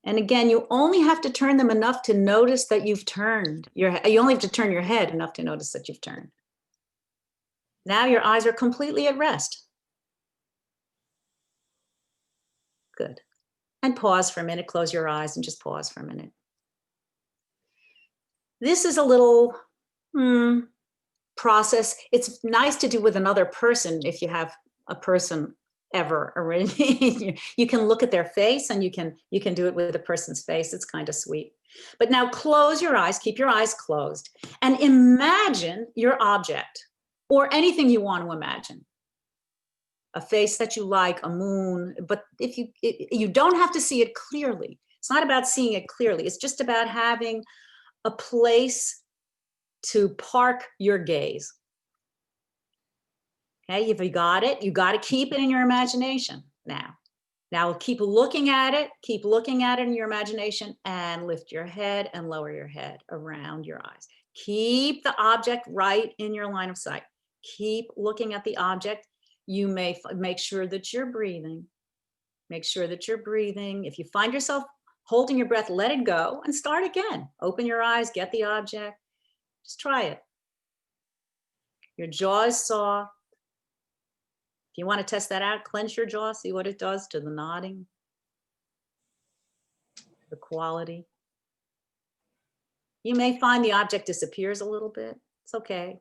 And again, you only have to turn them enough to notice that you've turned. You only have to turn your head enough to notice that you've turned. Now your eyes are completely at rest. Good. And pause for a minute, close your eyes and just pause for a minute. This is a little process. It's nice to do with another person if you have a person ever already. You can look at their face and you can do it with a person's face. It's kind of sweet. But now close your eyes, keep your eyes closed, and imagine your object or anything you want to imagine. A face that you like, a moon, but if you don't have to see it clearly. It's not about seeing it clearly. It's just about having a place to park your gaze. Okay, if you got it, you got to keep it in your imagination now. Now keep looking at it in your imagination, and lift your head and lower your head around your eyes. Keep the object right in your line of sight. Keep looking at the object. You may make sure that you're breathing. Make sure that you're breathing. If you find yourself holding your breath, let it go and start again. Open your eyes, get the object. Just try it. Your jaw is soft. If you want to test that out, clench your jaw, see what it does to the nodding, the quality. You may find the object disappears a little bit. It's okay.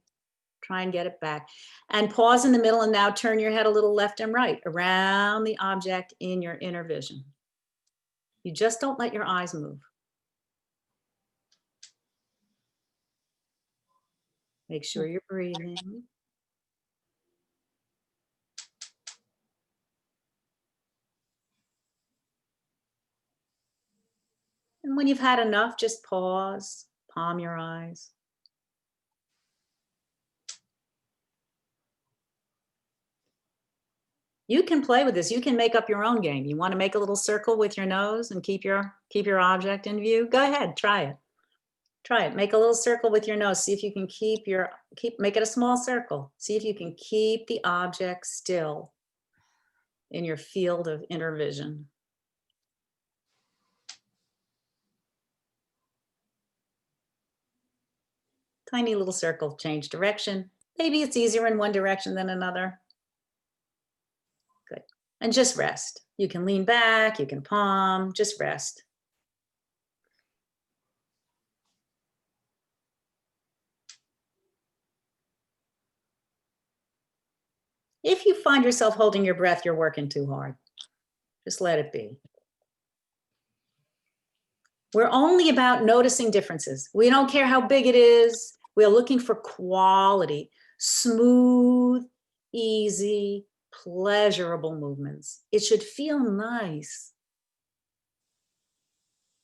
Try and get it back. And pause in the middle, and now turn your head a little left and right around the object in your inner vision. You just don't let your eyes move. Make sure you're breathing. And when you've had enough, just pause, palm your eyes. You can play with this. You can make up your own game. You want to make a little circle with your nose and keep your object in view? Go ahead, try it. Try it. Make a little circle with your nose. See if you can make it a small circle. See if you can keep the object still in your field of inner vision. Tiny little circle, change direction, Maybe it's easier in one direction than another. Good. And just rest. You can lean back, you can palm, just rest. If you find yourself holding your breath, you're working too hard. Just let it be. We're only about noticing differences. We don't care how big it is. We are looking for quality, smooth, easy, pleasurable movements. It should feel nice.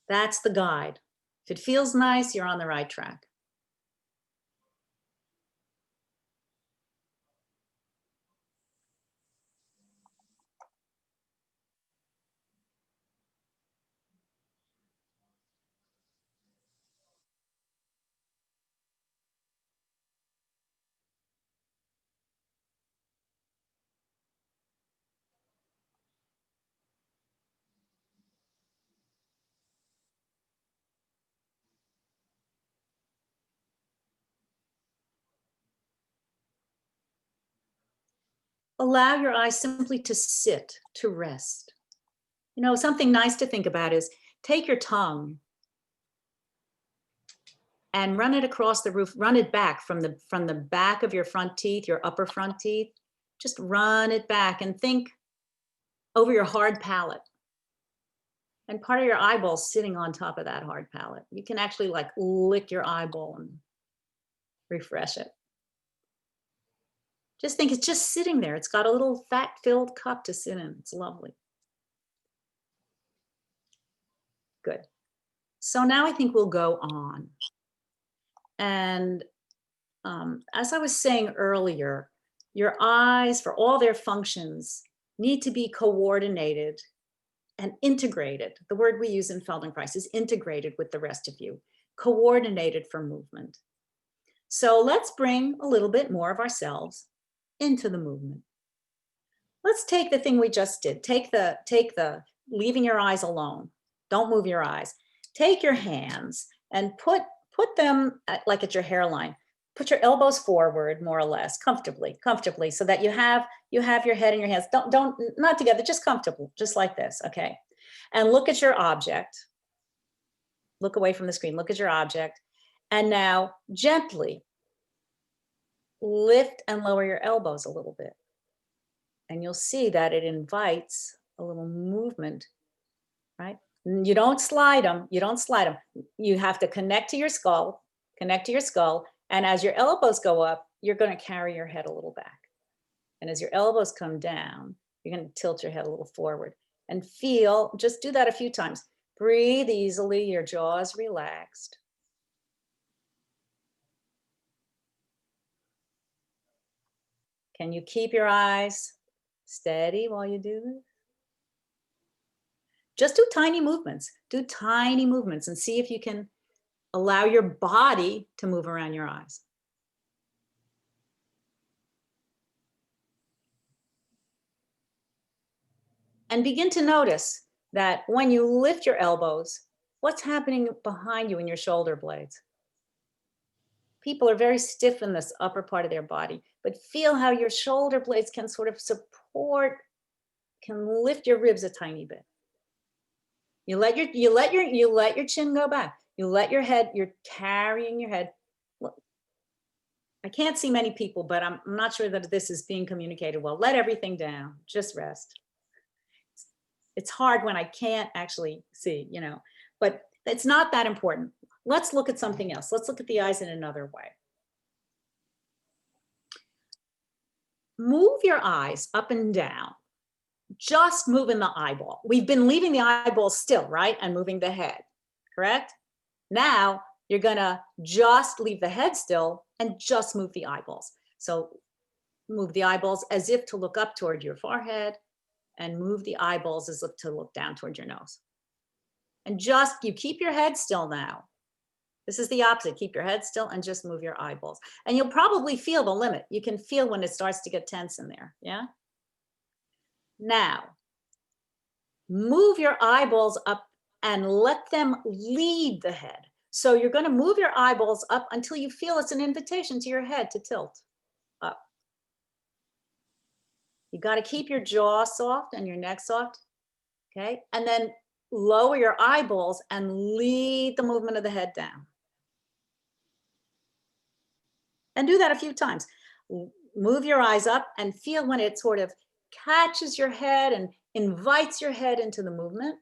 That's the guide. If it feels nice, you're on the right track. Allow your eyes simply to sit, to rest. You know, something nice to think about is take your tongue and run it across the roof, run it back from the back of your front teeth, your upper front teeth. Just run it back and think over your hard palate. And part of your eyeball sitting on top of that hard palate. You can actually like lick your eyeball and refresh it. Just think it's just sitting there. It's got a little fat-filled cup to sit in. It's lovely. Good. So now I think we'll go on. And as I was saying earlier, your eyes, for all their functions, need to be coordinated and integrated. The word we use in Feldenkrais is integrated with the rest of you, coordinated for movement. So let's bring a little bit more of ourselves into the movement. Let's take the thing we just did. Take the leaving your eyes alone. Don't move your eyes. Take your hands and put them like at your hairline. Put your elbows forward, more or less, comfortably, so that you have your head in your hands. Don't not together, just comfortable, just like this, okay? And look at your object. Look away from the screen, look at your object. And now gently lift and lower your elbows a little bit. And you'll see that it invites a little movement, right? You don't slide them, You have to connect to your skull, And as your elbows go up, you're going to carry your head a little back. And as your elbows come down, you're going to tilt your head a little forward and feel, just do that a few times. Breathe easily, your jaw is relaxed. Can you keep your eyes steady while you do this? Just do tiny movements. And see if you can allow your body to move around your eyes. And begin to notice that when you lift your elbows, what's happening behind you in your shoulder blades? People are very stiff in this upper part of their body, but feel how your shoulder blades can sort of support, can lift your ribs a tiny bit. You let your chin go back. You let your head, you're carrying your head. Look, I can't see many people, but I'm not sure that this is being communicated well. Let everything down, just rest. It's hard when I can't actually see, but it's not that important. Let's look at something else. Let's look at the eyes in another way. Move your eyes up and down. Just moving the eyeball. We've been leaving the eyeball still, right? And moving the head, correct? Now you're gonna just leave the head still and just move the eyeballs. So move the eyeballs as if to look up toward your forehead and move the eyeballs as if to look down toward your nose. And just, you keep your head still now. This is the opposite. Keep your head still and just move your eyeballs. And you'll probably feel the limit. You can feel when it starts to get tense in there, yeah? Now, move your eyeballs up and let them lead the head. So you're going to move your eyeballs up until you feel it's an invitation to your head to tilt. You got to keep your jaw soft and your neck soft. Okay. And then lower your eyeballs and lead the movement of the head down. And do that a few times. Move your eyes up and feel when it sort of catches your head and invites your head into the movement.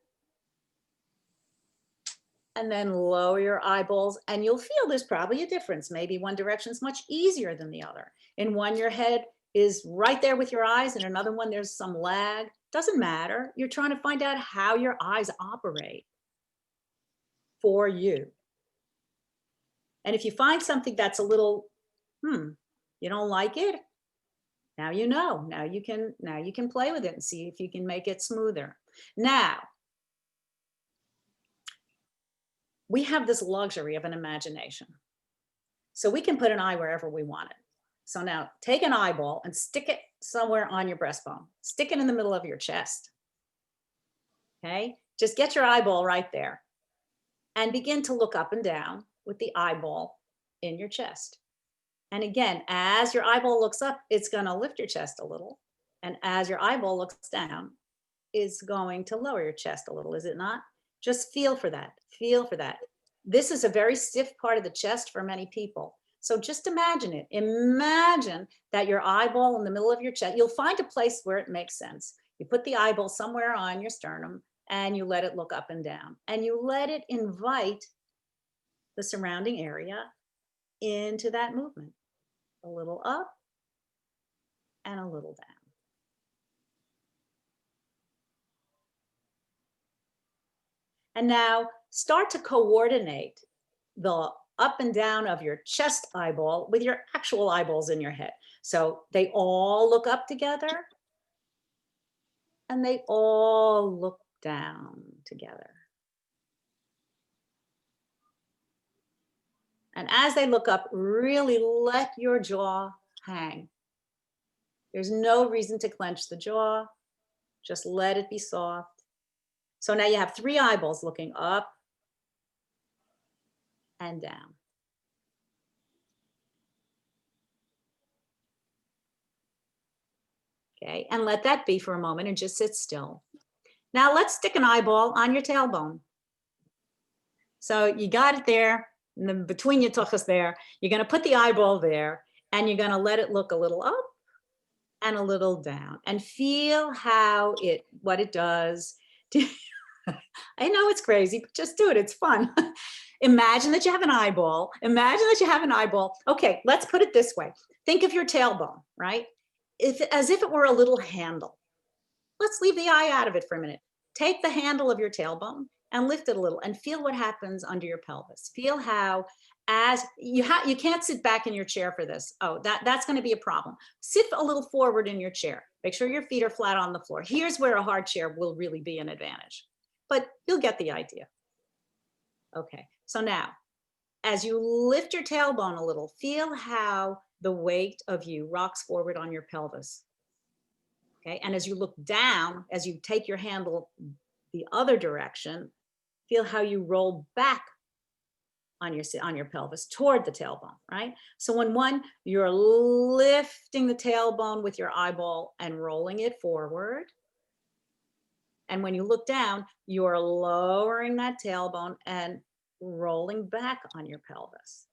And then lower your eyeballs and you'll feel there's probably a difference. Maybe one direction is much easier than the other. In one, your head is right there with your eyes, and another one, there's some lag. Doesn't matter. You're trying to find out how your eyes operate for you. And if you find something that's a little, you don't like it, now you know. Now you can play with it and see if you can make it smoother. Now, we have this luxury of an imagination. So we can put an eye wherever we want it. So now take an eyeball and stick it somewhere on your breastbone. Stick it in the middle of your chest. Okay, just get your eyeball right there and begin to look up and down with the eyeball in your chest. And again, as your eyeball looks up, it's going to lift your chest a little. And as your eyeball looks down, it's going to lower your chest a little, is it not? Just feel for that. Feel for that. This is a very stiff part of the chest for many people. So just imagine it. Imagine that your eyeball in the middle of your chest, you'll find a place where it makes sense. You put the eyeball somewhere on your sternum and you let it look up and down. And you let it invite the surrounding area into that movement. A little up and a little down. And now start to coordinate the up and down of your chest eyeball with your actual eyeballs in your head. So they all look up together and they all look down together. And as they look up, really let your jaw hang. There's no reason to clench the jaw. Just let it be soft. So now you have 3 eyeballs looking up and down. Okay, and let that be for a moment and just sit still. Now let's stick an eyeball on your tailbone. So you got it there, and then between your tuchus there, you're gonna put the eyeball there and you're gonna let it look a little up and a little down and feel how what it does. I know it's crazy, but just do it, it's fun. Imagine that you have an eyeball. Imagine that you have an eyeball. Okay, let's put it this way. Think of your tailbone, right? As if it were a little handle. Let's leave the eye out of it for a minute. Take the handle of your tailbone and lift it a little and feel what happens under your pelvis. Feel how, as you can't sit back in your chair for this. Oh, that's going to be a problem. Sit a little forward in your chair. Make sure your feet are flat on the floor. Here's where a hard chair will really be an advantage, but you'll get the idea. Okay, so now, as you lift your tailbone a little, feel how the weight of you rocks forward on your pelvis. Okay, and as you look down, as you take your handle the other direction, feel how you roll back on your pelvis toward the tailbone, right? So when one, you're lifting the tailbone with your eyeball and rolling it forward. And when you look down, you're lowering that tailbone and rolling back on your pelvis.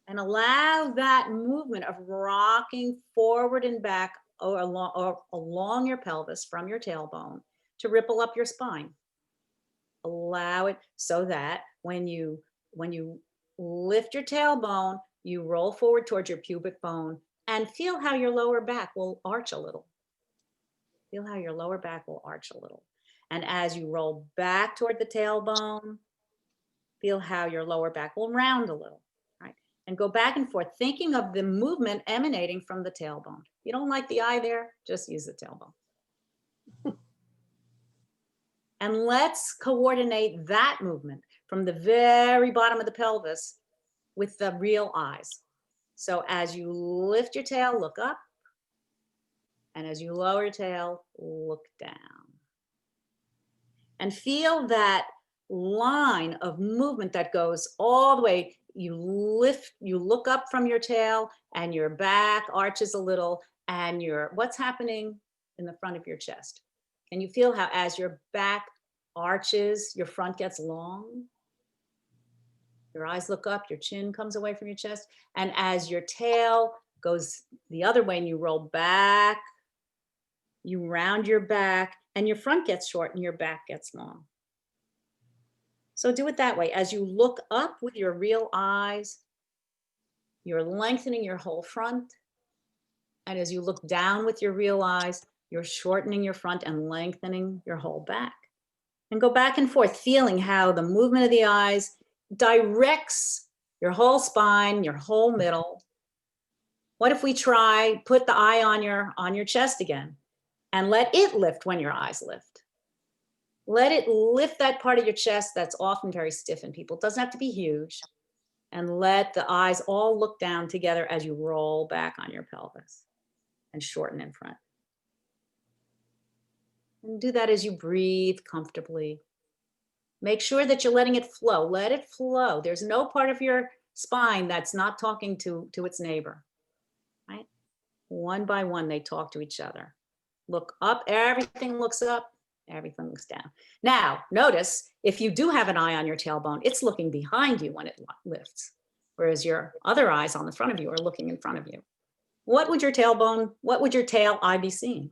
And allow that movement of rocking forward and back or along your pelvis from your tailbone to ripple up your spine. Allow it so that when you lift your tailbone, you roll forward towards your pubic bone and feel how your lower back will arch a little. Feel how your lower back will arch a little. And as you roll back toward the tailbone, feel how your lower back will round a little, right? And go back and forth, thinking of the movement emanating from the tailbone. If you don't like the eye there, just use the tailbone. And let's coordinate that movement from the very bottom of the pelvis with the real eyes. So as you lift your tail, look up. And as you lower your tail, look down. And feel that line of movement that goes all the way. You look up from your tail and your back arches a little and what's happening in the front of your chest? Can you feel how as your back arches, your front gets long? Your eyes look up, your chin comes away from your chest. And as your tail goes the other way and you roll back, you round your back and your front gets short and your back gets long. So do it that way. As you look up with your real eyes, you're lengthening your whole front. And as you look down with your real eyes, you're shortening your front and lengthening your whole back. And go back and forth, feeling how the movement of the eyes directs your whole spine, your whole middle. What if we put the eye on your chest again and let it lift when your eyes lift? Let it lift that part of your chest that's often very stiff in people. It doesn't have to be huge. And let the eyes all look down together as you roll back on your pelvis and shorten in front. And do that as you breathe comfortably. Make sure that you're letting it flow. Let it flow. There's no part of your spine that's not talking to its neighbor, right? One by one, they talk to each other. Look up, everything looks up, everything looks down. Now, notice if you do have an eye on your tailbone, it's looking behind you when it lifts, whereas your other eyes on the front of you are looking in front of you. What would your tail eye be seeing?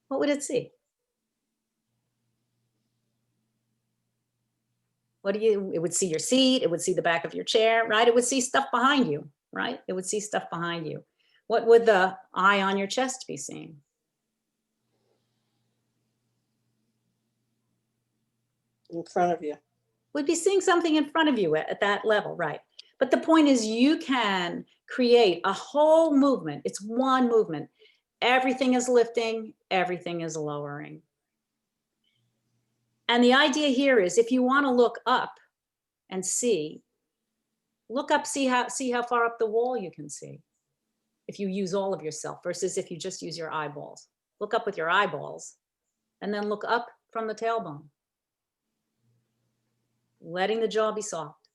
What would it see? It would see your seat, it would see the back of your chair, right? It would see stuff behind you, right? It would see stuff behind you. What would the eye on your chest be seeing? In front of you. Would be seeing something in front of you at that level, right? But the point is you can create a whole movement. It's one movement. Everything is lifting, everything is lowering. And the idea here is if you want to look up and see, look up, see how far up the wall you can see. If you use all of yourself versus if you just use your eyeballs. Look up with your eyeballs and then look up from the tailbone. Letting the jaw be soft.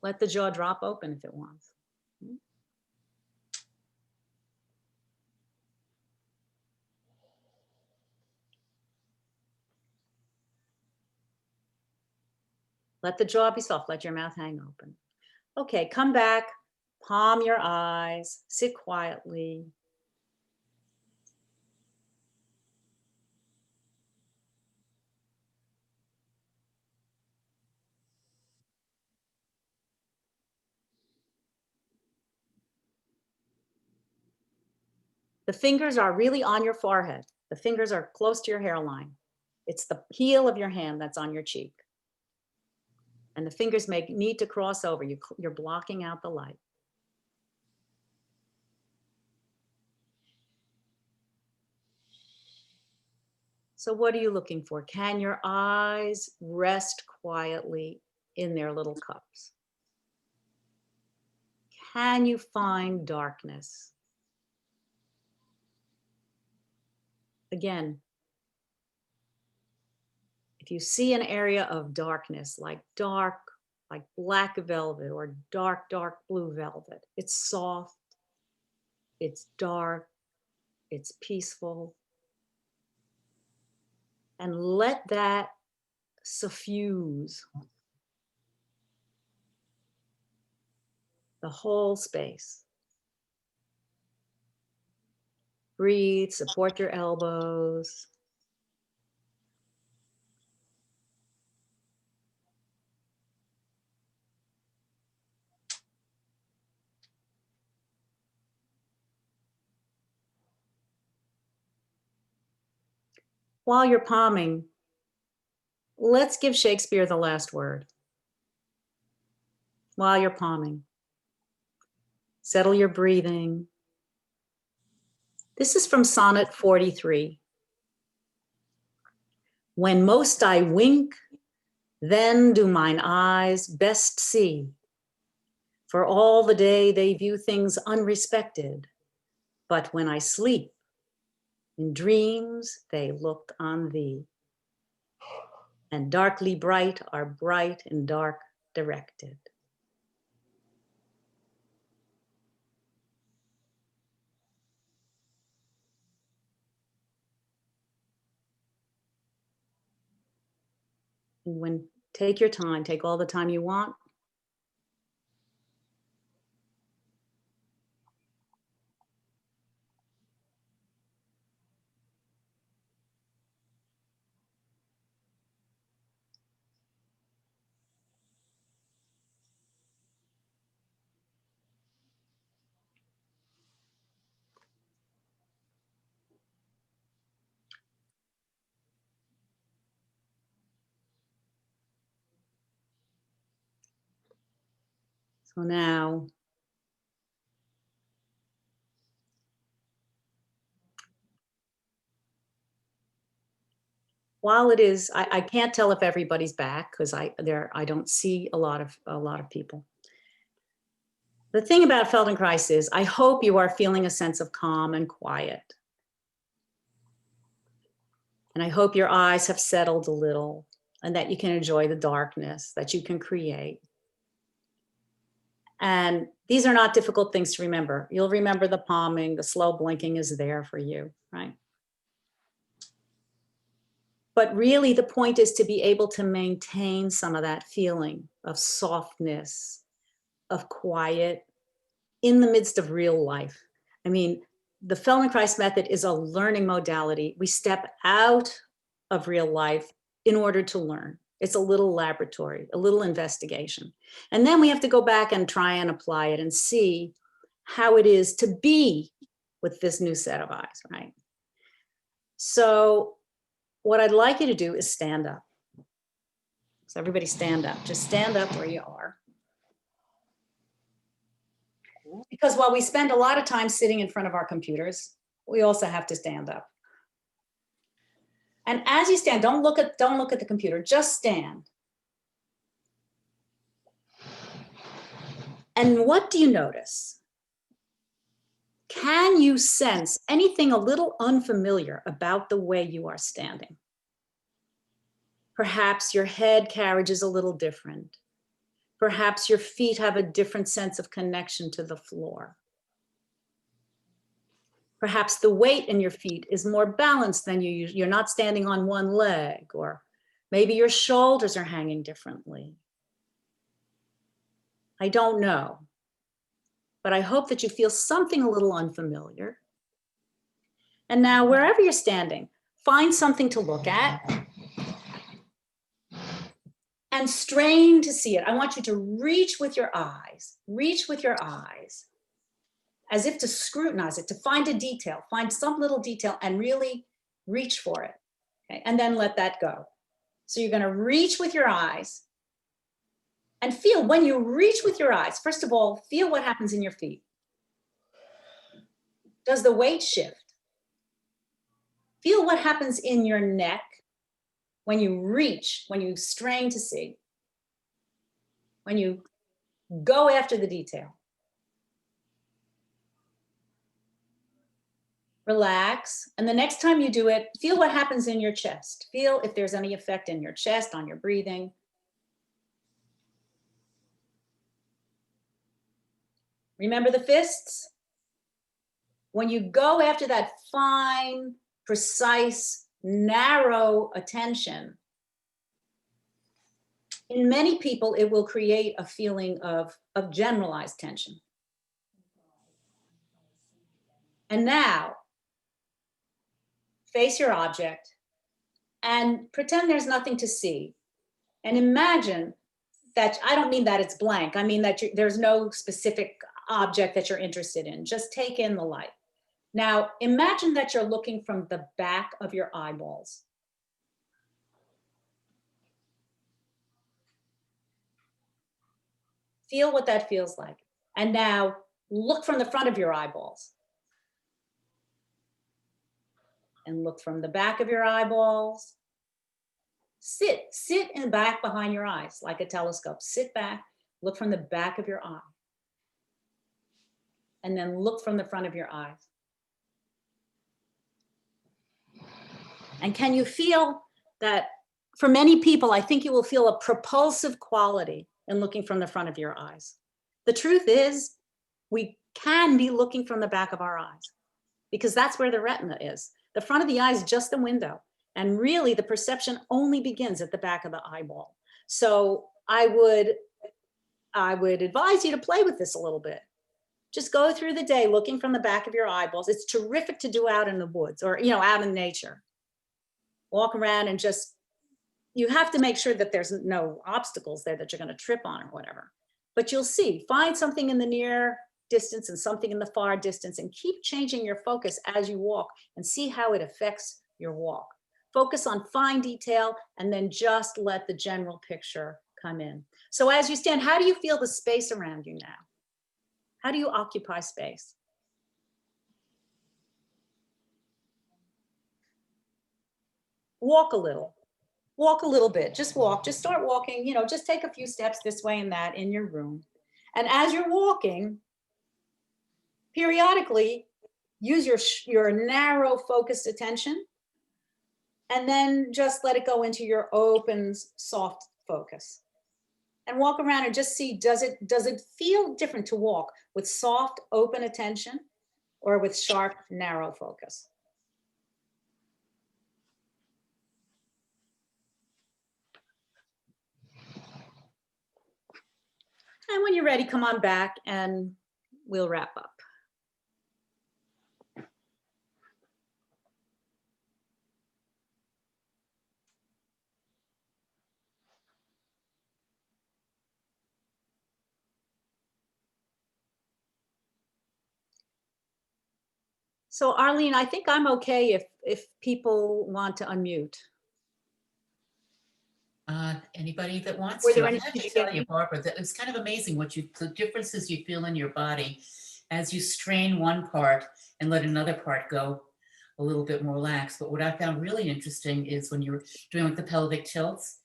Let the jaw drop open if it wants. Let the jaw be soft. Let your mouth hang open. Okay, come back, palm your eyes, sit quietly. The fingers are really on your forehead. The fingers are close to your hairline. It's the heel of your hand that's on your cheek. And the fingers need to cross over. You're blocking out the light. So what are you looking for? Can your eyes rest quietly in their little cups? Can you find darkness? Again, if you see an area of darkness, like black velvet or dark blue velvet, it's soft, it's dark, it's peaceful. And let that suffuse the whole space. Breathe, support your elbows. While you're palming, let's give Shakespeare the last word. While you're palming, settle your breathing. This is from Sonnet 43. When most I wink, then do mine eyes best see. For all the day they view things unrespected, but when I sleep, in dreams they look on thee. And darkly bright are bright and dark directed. Take your time, take all the time you want. So now, while it is, I can't tell if everybody's back because I don't see a lot of people. The thing about Feldenkrais is I hope you are feeling a sense of calm and quiet. And I hope your eyes have settled a little and that you can enjoy the darkness that you can create. And these are not difficult things to remember. You'll remember the palming, the slow blinking is there for you, right? But really the point is to be able to maintain some of that feeling of softness, of quiet in the midst of real life. I mean, the Feldenkrais method is a learning modality. We step out of real life in order to learn. It's a little laboratory, a little investigation. And then we have to go back and try and apply it and see how it is to be with this new set of eyes, right? So what I'd like you to do is stand up. So everybody stand up, just stand up where you are. Because while we spend a lot of time sitting in front of our computers, we also have to stand up. And as you stand, don't look at the computer, just stand. And what do you notice? Can you sense anything a little unfamiliar about the way you are standing? Perhaps your head carriage is a little different. Perhaps your feet have a different sense of connection to the floor. Perhaps the weight in your feet is more balanced than you're not standing on one leg, or maybe your shoulders are hanging differently. I don't know, but I hope that you feel something a little unfamiliar. And now, wherever you're standing, find something to look at and strain to see it. I want you to reach with your eyes, as if to scrutinize it, to find a detail, find some little detail and really reach for it, okay? And then let that go. So you're gonna reach with your eyes and feel when you reach with your eyes, first of all, feel what happens in your feet. Does the weight shift? Feel what happens in your neck when you reach, when you strain to see, when you go after the detail. Relax, and the next time you do it, feel what happens in your chest. Feel if there's any effect in your chest, on your breathing. Remember the fists? When you go after that fine, precise, narrow attention, in many people, it will create a feeling of generalized tension. And now, face your object and pretend there's nothing to see. And imagine that, I don't mean that it's blank, I mean that there's no specific object that you're interested in. Just take in the light. Now, imagine that you're looking from the back of your eyeballs. Feel what that feels like. And now look from the front of your eyeballs. And look from the back of your eyeballs. Sit in the back behind your eyes like a telescope. Sit back, look from the back of your eye. And then look from the front of your eyes. And can you feel that for many people, I think you will feel a propulsive quality in looking from the front of your eyes. The truth is, we can be looking from the back of our eyes because that's where the retina is. The front of the eye is just the window. And really the perception only begins at the back of the eyeball. So I would advise you to play with this a little bit. Just go through the day looking from the back of your eyeballs. It's terrific to do out in the woods or, you know, out in nature. Walk around and just, you have to make sure that there's no obstacles there that you're going to trip on or whatever. But you'll see, find something in the near distance and something in the far distance and keep changing your focus as you walk and see how it affects your walk. Focus on fine detail and then just let the general picture come in. So as you stand, how do you feel the space around you now? How do you occupy space? Walk a little bit, just walk, just start walking, you know, just take a few steps this way and that in your room. And as you're walking, periodically use your narrow focused attention and then just let it go into your open, soft focus. And walk around and just see, does it feel different to walk with soft, open attention or with sharp, narrow focus? And when you're ready, come on back and we'll wrap up. So Arlene, I think I'm okay if people want to unmute. Anybody that wants Were to. there I any- have did to you tell get you, Barbara, that it's kind of amazing the differences you feel in your body as you strain one part and let another part go a little bit more lax. But what I found really interesting is when you're doing with the pelvic tilts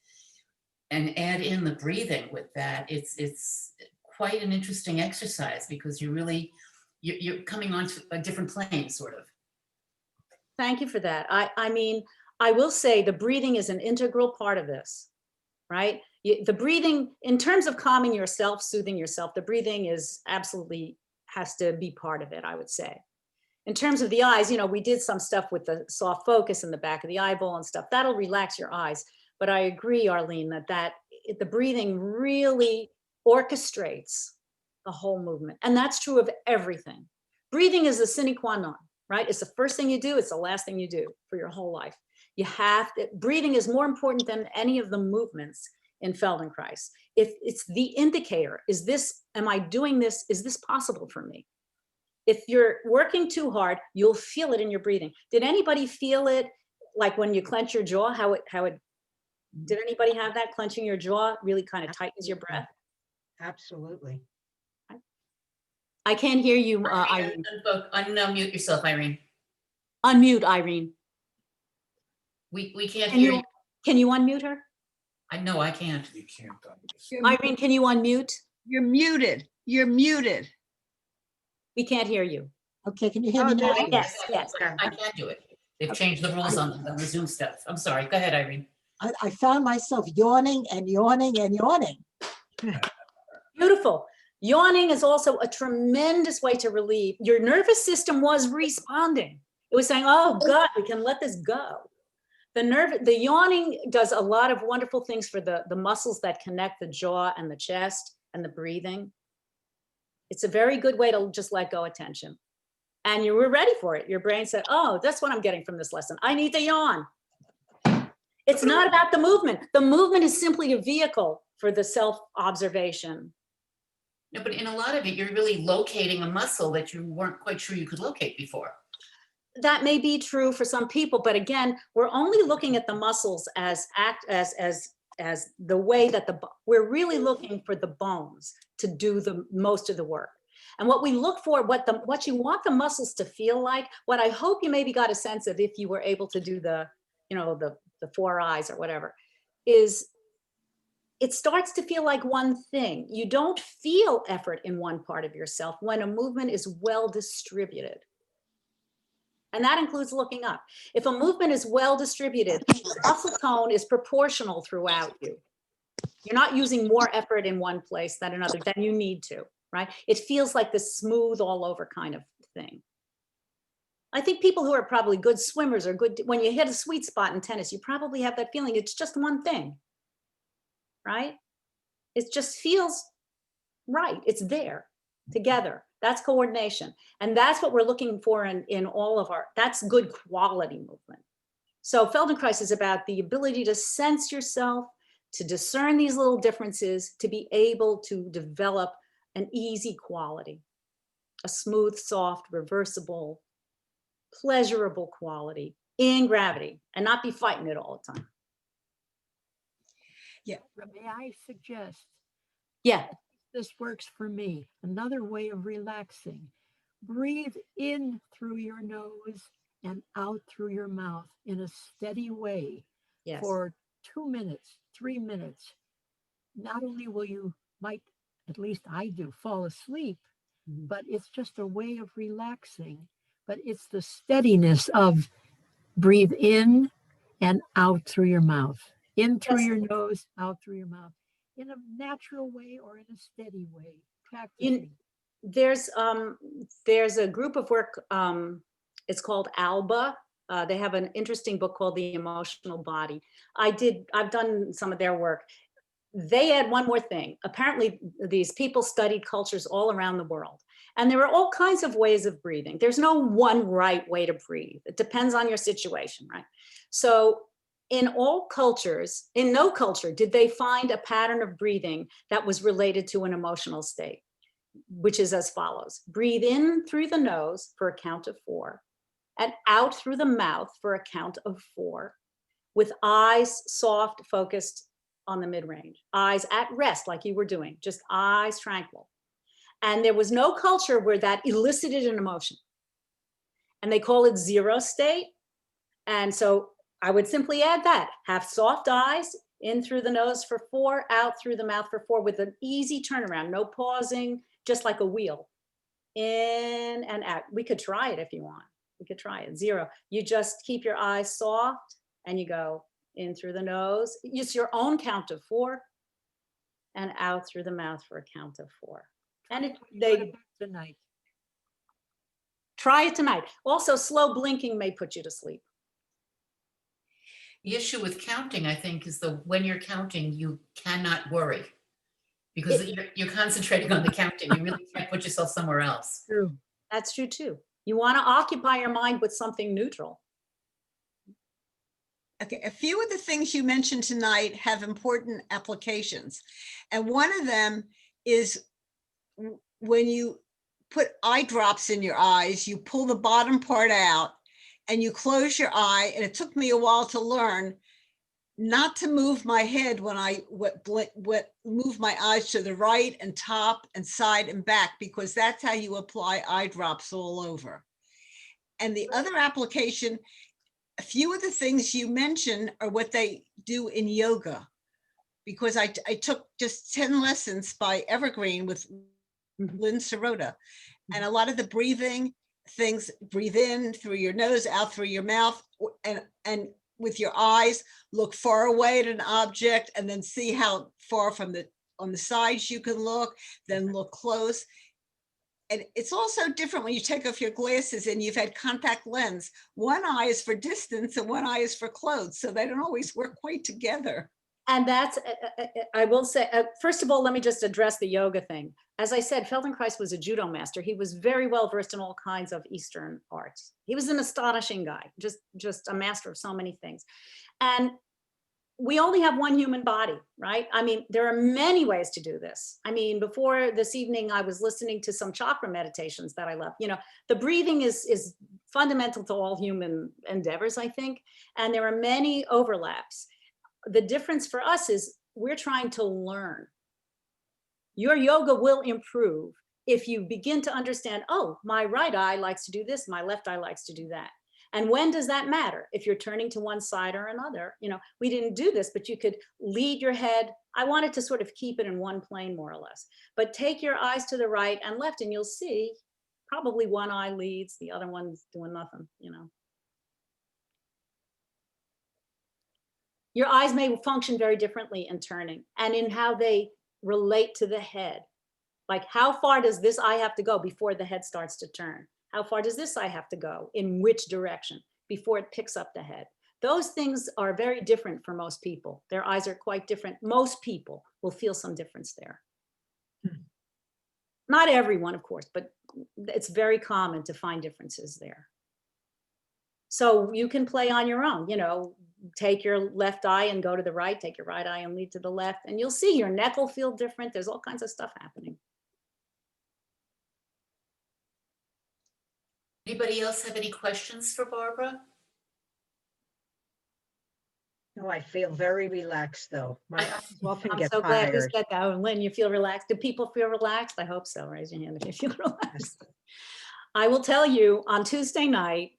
and add in the breathing with that, it's quite an interesting exercise because you're coming onto a different plane, sort of. Thank you for that. I mean, I will say the breathing is an integral part of this, right? The breathing, in terms of calming yourself, soothing yourself, the breathing is absolutely has to be part of it, I would say. In terms of the eyes, you know, we did some stuff with the soft focus in the back of the eyeball and stuff. That'll relax your eyes. But I agree, Arlene, that the breathing really orchestrates the whole movement. And that's true of everything. Breathing is the sine qua non, right? It's the first thing you do. It's the last thing you do for your whole life. You have to, breathing is more important than any of the movements in Feldenkrais. If it's the indicator, am I doing this? Is this possible for me? If you're working too hard, you'll feel it in your breathing. Did anybody feel it like when you clench your jaw, did anybody have that? Clenching your jaw really kind of tightens your breath. Absolutely. I can't hear you, Irene. Unmute yourself, Irene. Unmute, Irene. We can't hear you. Can you unmute her? I know I can't. You can't. Irene, can you unmute? You're muted. You're muted. We can't hear you. Okay, can you hear me now? Yes, yes. I can do it. They've changed the rules on the Zoom stuff. I'm sorry. Go ahead, Irene. I found myself yawning and yawning and yawning. Beautiful. Yawning is also a tremendous way to relieve. Your nervous system was responding. It was saying, oh God, we can let this go. The yawning does a lot of wonderful things for the muscles that connect the jaw and the chest and the breathing. It's a very good way to just let go of tension. And you were ready for it. Your brain said, oh, that's what I'm getting from this lesson. I need to yawn. It's not about the movement. The movement is simply a vehicle for the self-observation. No, but in a lot of it, you're really locating a muscle that you weren't quite sure you could locate before. That may be true for some people, but again, we're only looking at the muscles as the way that we're really looking for the bones to do the most of the work. And what we look for, what you want the muscles to feel like, what I hope you maybe got a sense of if you were able to do the four eyes or whatever, is it starts to feel like one thing. You don't feel effort in one part of yourself when a movement is well distributed. And that includes looking up. If a movement is well distributed, the muscle tone is proportional throughout you. You're not using more effort in one place than another than you need to, right? It feels like this smooth all over kind of thing. I think people who are probably good swimmers or good, when you hit a sweet spot in tennis, you probably have that feeling. It's just one thing, right? It just feels right. It's there together. That's coordination. And that's what we're looking for in all of our, that's good quality movement. So Feldenkrais is about the ability to sense yourself, to discern these little differences, to be able to develop an easy quality, a smooth, soft, reversible, pleasurable quality in gravity, and not be fighting it all the time. May I suggest, Yeah. this works for me, another way of relaxing. Breathe in through your nose and out through your mouth in a steady way Yes. for 2 minutes, 3 minutes. Not only will you, might, at least I do, fall asleep, Mhm. but it's just a way of relaxing. But it's the steadiness of breathe in and out through your mouth, in through Yes. your nose, out through your mouth, in a natural way or in a steady way, practicing. There's a group of work, it's called ALBA. They have an interesting book called The Emotional Body. I've done some of their work. They add one more thing. Apparently these people studied cultures all around the world, and there are all kinds of ways of breathing. There's no one right way to breathe. It depends on your situation, right? So in all cultures, in no culture did they find a pattern of breathing that was related to an emotional state, which is as follows. Breathe in through the nose for a count of 4, and out through the mouth for a count of 4, with eyes soft, focused on the mid-range, eyes at rest like you were doing, just eyes tranquil. And there was no culture where that elicited an emotion. And they call it 0 state. And so I would simply add that, have soft eyes, in through the nose for 4, out through the mouth for 4, with an easy turnaround, no pausing, just like a wheel, in and out. We could try it if you want. We could try it. 0. You just keep your eyes soft and you go in through the nose. Use your own count of 4 and out through the mouth for a count of 4. And they Tonight. try it tonight. Also, slow blinking may put you to sleep. The issue with counting, I think, is when you're counting, you cannot worry because you're concentrating on the counting. You really can't put yourself somewhere else. True. That's true too. You want to occupy your mind with something neutral. Okay, a few of the things you mentioned tonight have important applications. And one of them is when you put eye drops in your eyes, you pull the bottom part out and you close your eye. And it took me a while to learn not to move my head when I move my eyes to the right and top and side and back, because that's how you apply eye drops all over. And the other application, a few of the things you mentioned are what they do in yoga, because I took just 10 lessons by Evergreen with Lynn Sirota. And a lot of the breathing things, breathe in through your nose, out through your mouth, and with your eyes, look far away at an object and then see how far on the sides you can look, then look close. And it's also different when you take off your glasses and you've had contact lens. One eye is for distance and one eye is for close. So they don't always work quite together. And that's, I will say, first of all, let me just address the yoga thing. As I said, Feldenkrais was a judo master. He was very well versed in all kinds of Eastern arts. He was an astonishing guy, just a master of so many things. And we only have one human body, right? I mean, there are many ways to do this. I mean, before this evening, I was listening to some chakra meditations that I love. You know, the breathing is fundamental to all human endeavors, I think. And there are many overlaps. The difference for us is we're trying to learn. Your yoga will improve if you begin to understand, oh, my right eye likes to do this, my left eye likes to do that. And when does that matter? If you're turning to one side or another, you know, we didn't do this, but you could lead your head. I wanted to sort of keep it in one plane more or less, but take your eyes to the right and left and you'll see probably one eye leads, the other one's doing nothing, you know. Your eyes may function very differently in turning and in how they relate to the head. Like how far does this eye have to go before the head starts to turn? How far does this eye have to go? In which direction before it picks up the head? Those things are very different for most people. Their eyes are quite different. Most people will feel some difference there. Not everyone, of course, but it's very common to find differences there. So you can play on your own, you know, take your left eye and go to the right, take your right eye and lead to the left, and you'll see your neck will feel different. There's all kinds of stuff happening. Anybody else have any questions for Barbara? No, I feel very relaxed though. My eyes often I'm get so glad you tired. said that. Oh, Lynn, you feel relaxed? Do people feel relaxed? I hope so. Raise your hand if you feel relaxed. I will tell you, on Tuesday night,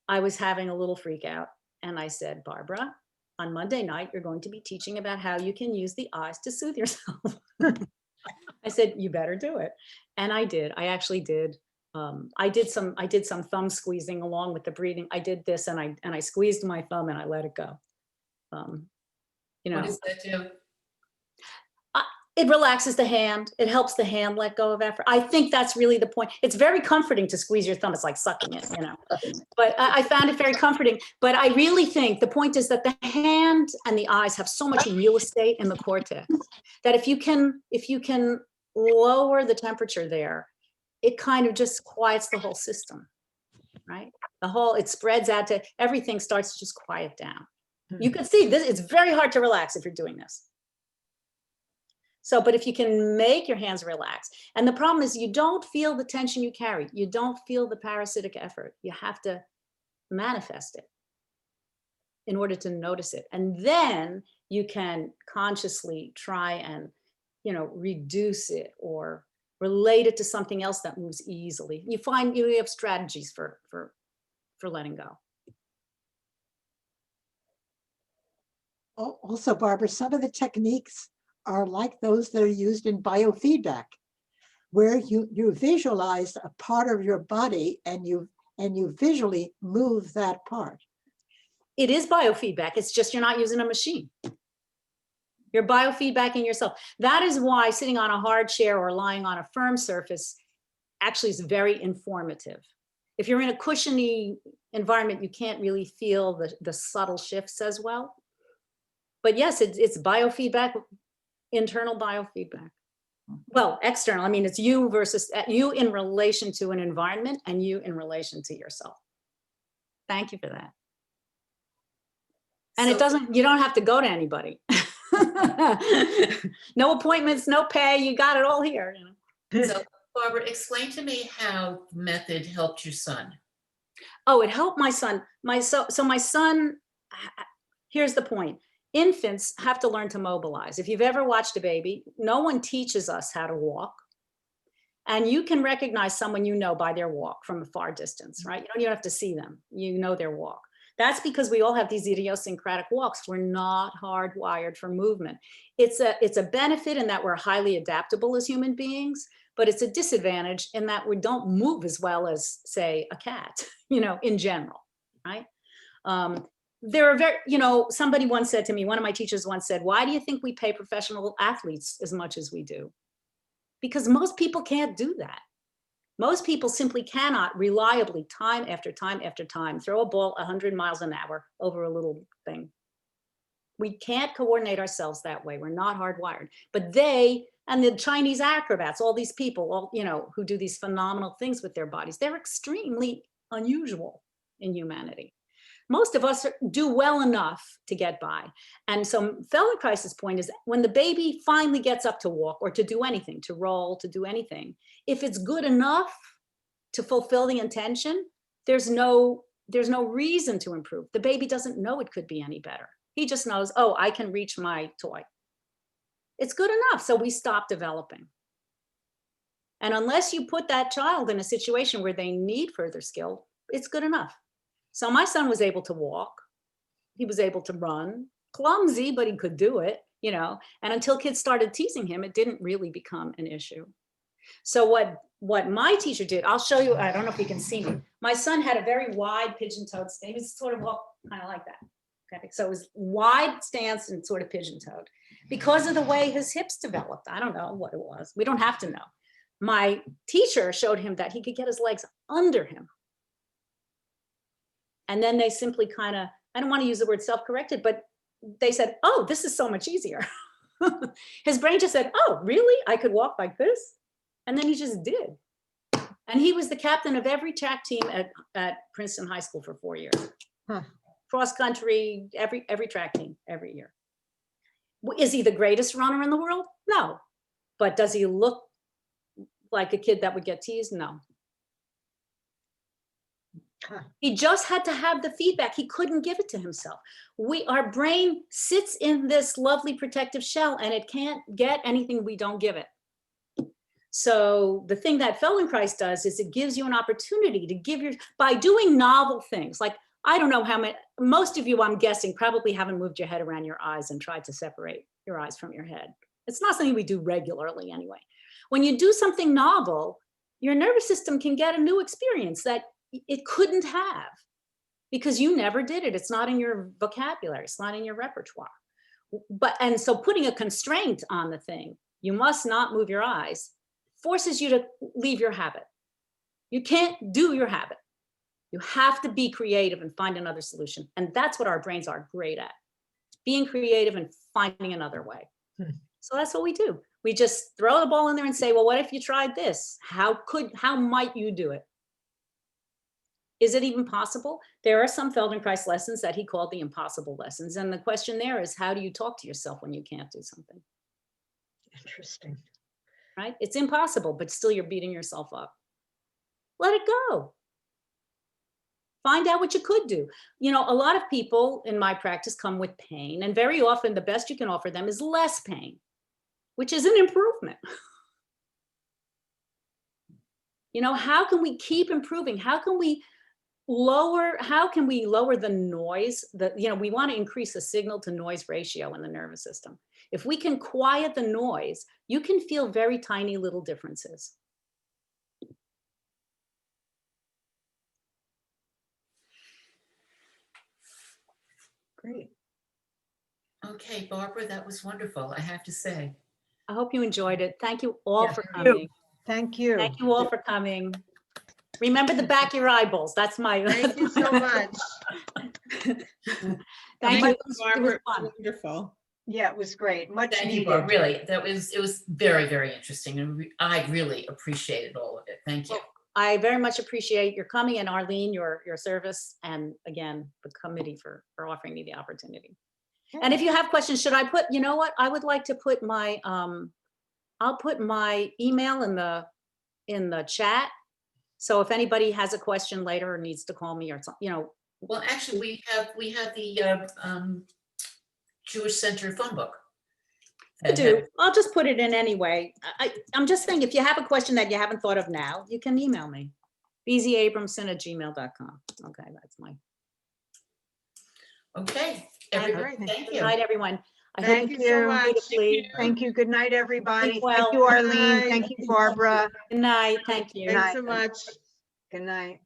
I was having a little freak out. And I said, Barbara, on Monday night, you're going to be teaching about how you can use the eyes to soothe yourself. I said, you better do it. And I did. I actually did. I did some thumb squeezing along with the breathing. I did this and I squeezed my thumb and I let it go. You know, What does that do? it relaxes the hand. It helps the hand let go of effort. I think that's really the point. It's very comforting to squeeze your thumb. It's like sucking it, you know. But I found it very comforting. But I really think the point is that the hand and the eyes have so much real estate in the cortex that if you can lower the temperature there, it kind of just quiets the whole system, right? It spreads out to everything, starts to just quiet down. You can see this, it's very hard to relax if you're doing this. So, but if you can make your hands relax, and the problem is you don't feel the tension you carry. You don't feel the parasitic effort. You have to manifest it in order to notice it. And then you can consciously try and, you know, reduce it or relate it to something else that moves easily. You find you have strategies for letting go. Also, Barbara, some of the techniques are like those that are used in biofeedback, where you visualize a part of your body and you visually move that part. It is biofeedback. It's just you're not using a machine. You're biofeedbacking yourself. That is why sitting on a hard chair or lying on a firm surface actually is very informative. If you're in a cushiony environment, you can't really feel the subtle shifts as well. But yes, it's biofeedback, internal biofeedback. Well, external, I mean, it's you versus you in relation to an environment and you in relation to yourself. Thank you for that. And you don't have to go to anybody. No appointments, no pay, you got it all here. You know? So Barbara, explain to me how the method helped your son. Oh, it helped my son. So my son, here's the point. Infants have to learn to mobilize. If you've ever watched a baby, no one teaches us how to walk. And you can recognize someone you know by their walk from a far distance, right? You don't even have to see them. You know their walk. That's because we all have these idiosyncratic walks. We're not hardwired for movement. It's a benefit in that we're highly adaptable as human beings, but it's a disadvantage in that we don't move as well as, say, a cat, you know, in general, right? There are somebody once said to me, one of my teachers once said, why do you think we pay professional athletes as much as we do? Because most people can't do that. Most people simply cannot reliably, time after time after time, throw a ball 100 miles an hour over a little thing. We can't coordinate ourselves that way. We're not hardwired. But they, and the Chinese acrobats, all these people, all, you know, who do these phenomenal things with their bodies, they're extremely unusual in humanity. Most of us do well enough to get by. And so Feldenkrais's point is when the baby finally gets up to walk or to do anything, to roll, to do anything, if it's good enough to fulfill the intention, there's no reason to improve. The baby doesn't know it could be any better. He just knows, oh, I can reach my toy. It's good enough, so we stop developing. And unless you put that child in a situation where they need further skill, it's good enough. So my son was able to walk. He was able to run, clumsy, but he could do it, you know, and until kids started teasing him, it didn't really become an issue. So what my teacher did, I'll show you, I don't know if you can see me. My son had a very wide pigeon-toed stance. He was sort of walk kind of like that. Okay, so it was wide stance and sort of pigeon-toed because of the way his hips developed. I don't know what it was. We don't have to know. my teacher showed him that he could get his legs under him. And then they simply kind of, I don't want to use the word self-corrected, but they said, oh, this is so much easier. His brain just said, oh, really? I could walk like this? And then he just did. And he was the captain of every track team at Princeton High School for 4 years. Huh. Cross country, every track team, every year. Is he the greatest runner in the world? No. But does he look like a kid that would get teased? No. Huh. He just had to have the feedback. He couldn't give it to himself. Our brain sits in this lovely protective shell and it can't get anything we don't give it. So the thing that Feldenkrais does is it gives you an opportunity to give by doing novel things. Like, I don't know how many, most of you, I'm guessing, probably haven't moved your head around your eyes and tried to separate your eyes from your head. It's not something we do regularly anyway. When you do something novel, your nervous system can get a new experience that it couldn't have because you never did it. It's not in your vocabulary. It's not in your repertoire. And so putting a constraint on the thing, you must not move your eyes, forces you to leave your habit. You can't do your habit. You have to be creative and find another solution. And that's what our brains are great at, being creative and finding another way. So that's what we do. We just throw the ball in there and say, well, what if you tried this? How might you do it? Is it even possible? There are some Feldenkrais lessons that he called the impossible lessons. And the question there is, how do you talk to yourself when you can't do something? Interesting. Right? It's impossible, but still you're beating yourself up. Let it go. Find out what you could do. You know, a lot of people in my practice come with pain, and very often the best you can offer them is less pain, which is an improvement. You know, how can we keep improving? How can we lower the noise? We want to increase the signal to noise ratio in the nervous system. If we can quiet the noise, you can feel very tiny little differences. Great. Okay, Barbara, that was wonderful, I have to say. I hope you enjoyed it. Thank you all Yes, for thank you. coming. Thank you. Thank you all for coming. Remember the back of your eyeballs. That's my. Thank you so much. Thank you. It was Barbara. fun. Wonderful. Yeah, it was great. Much Thank you, needed. Barb. Really, it was very, very interesting, and I really appreciated all of it. Thank you. Well, I very much appreciate your coming, and Arlene, your service, and again, the committee for offering me the opportunity. And if you have questions, should I put, you know what, I would like to put my, I'll put my email in the chat. So if anybody has a question later or needs to call me or something, Well, actually, we have the Jewish Center phone book. I do. I'll just put it in anyway. I'm just saying, if you have a question that you haven't thought of now, you can email me. bzabramson@gmail.com. Okay, that's my. Okay, Thank everybody, you. thank Good you. night, everyone. I hope Thank you you so feel much. beautifully. Thank you. Good night, everybody. Sleep Thank well. you, Arlene. Bye. Thank you, Barbara. Good night. Thank you. Thanks so much. Good night.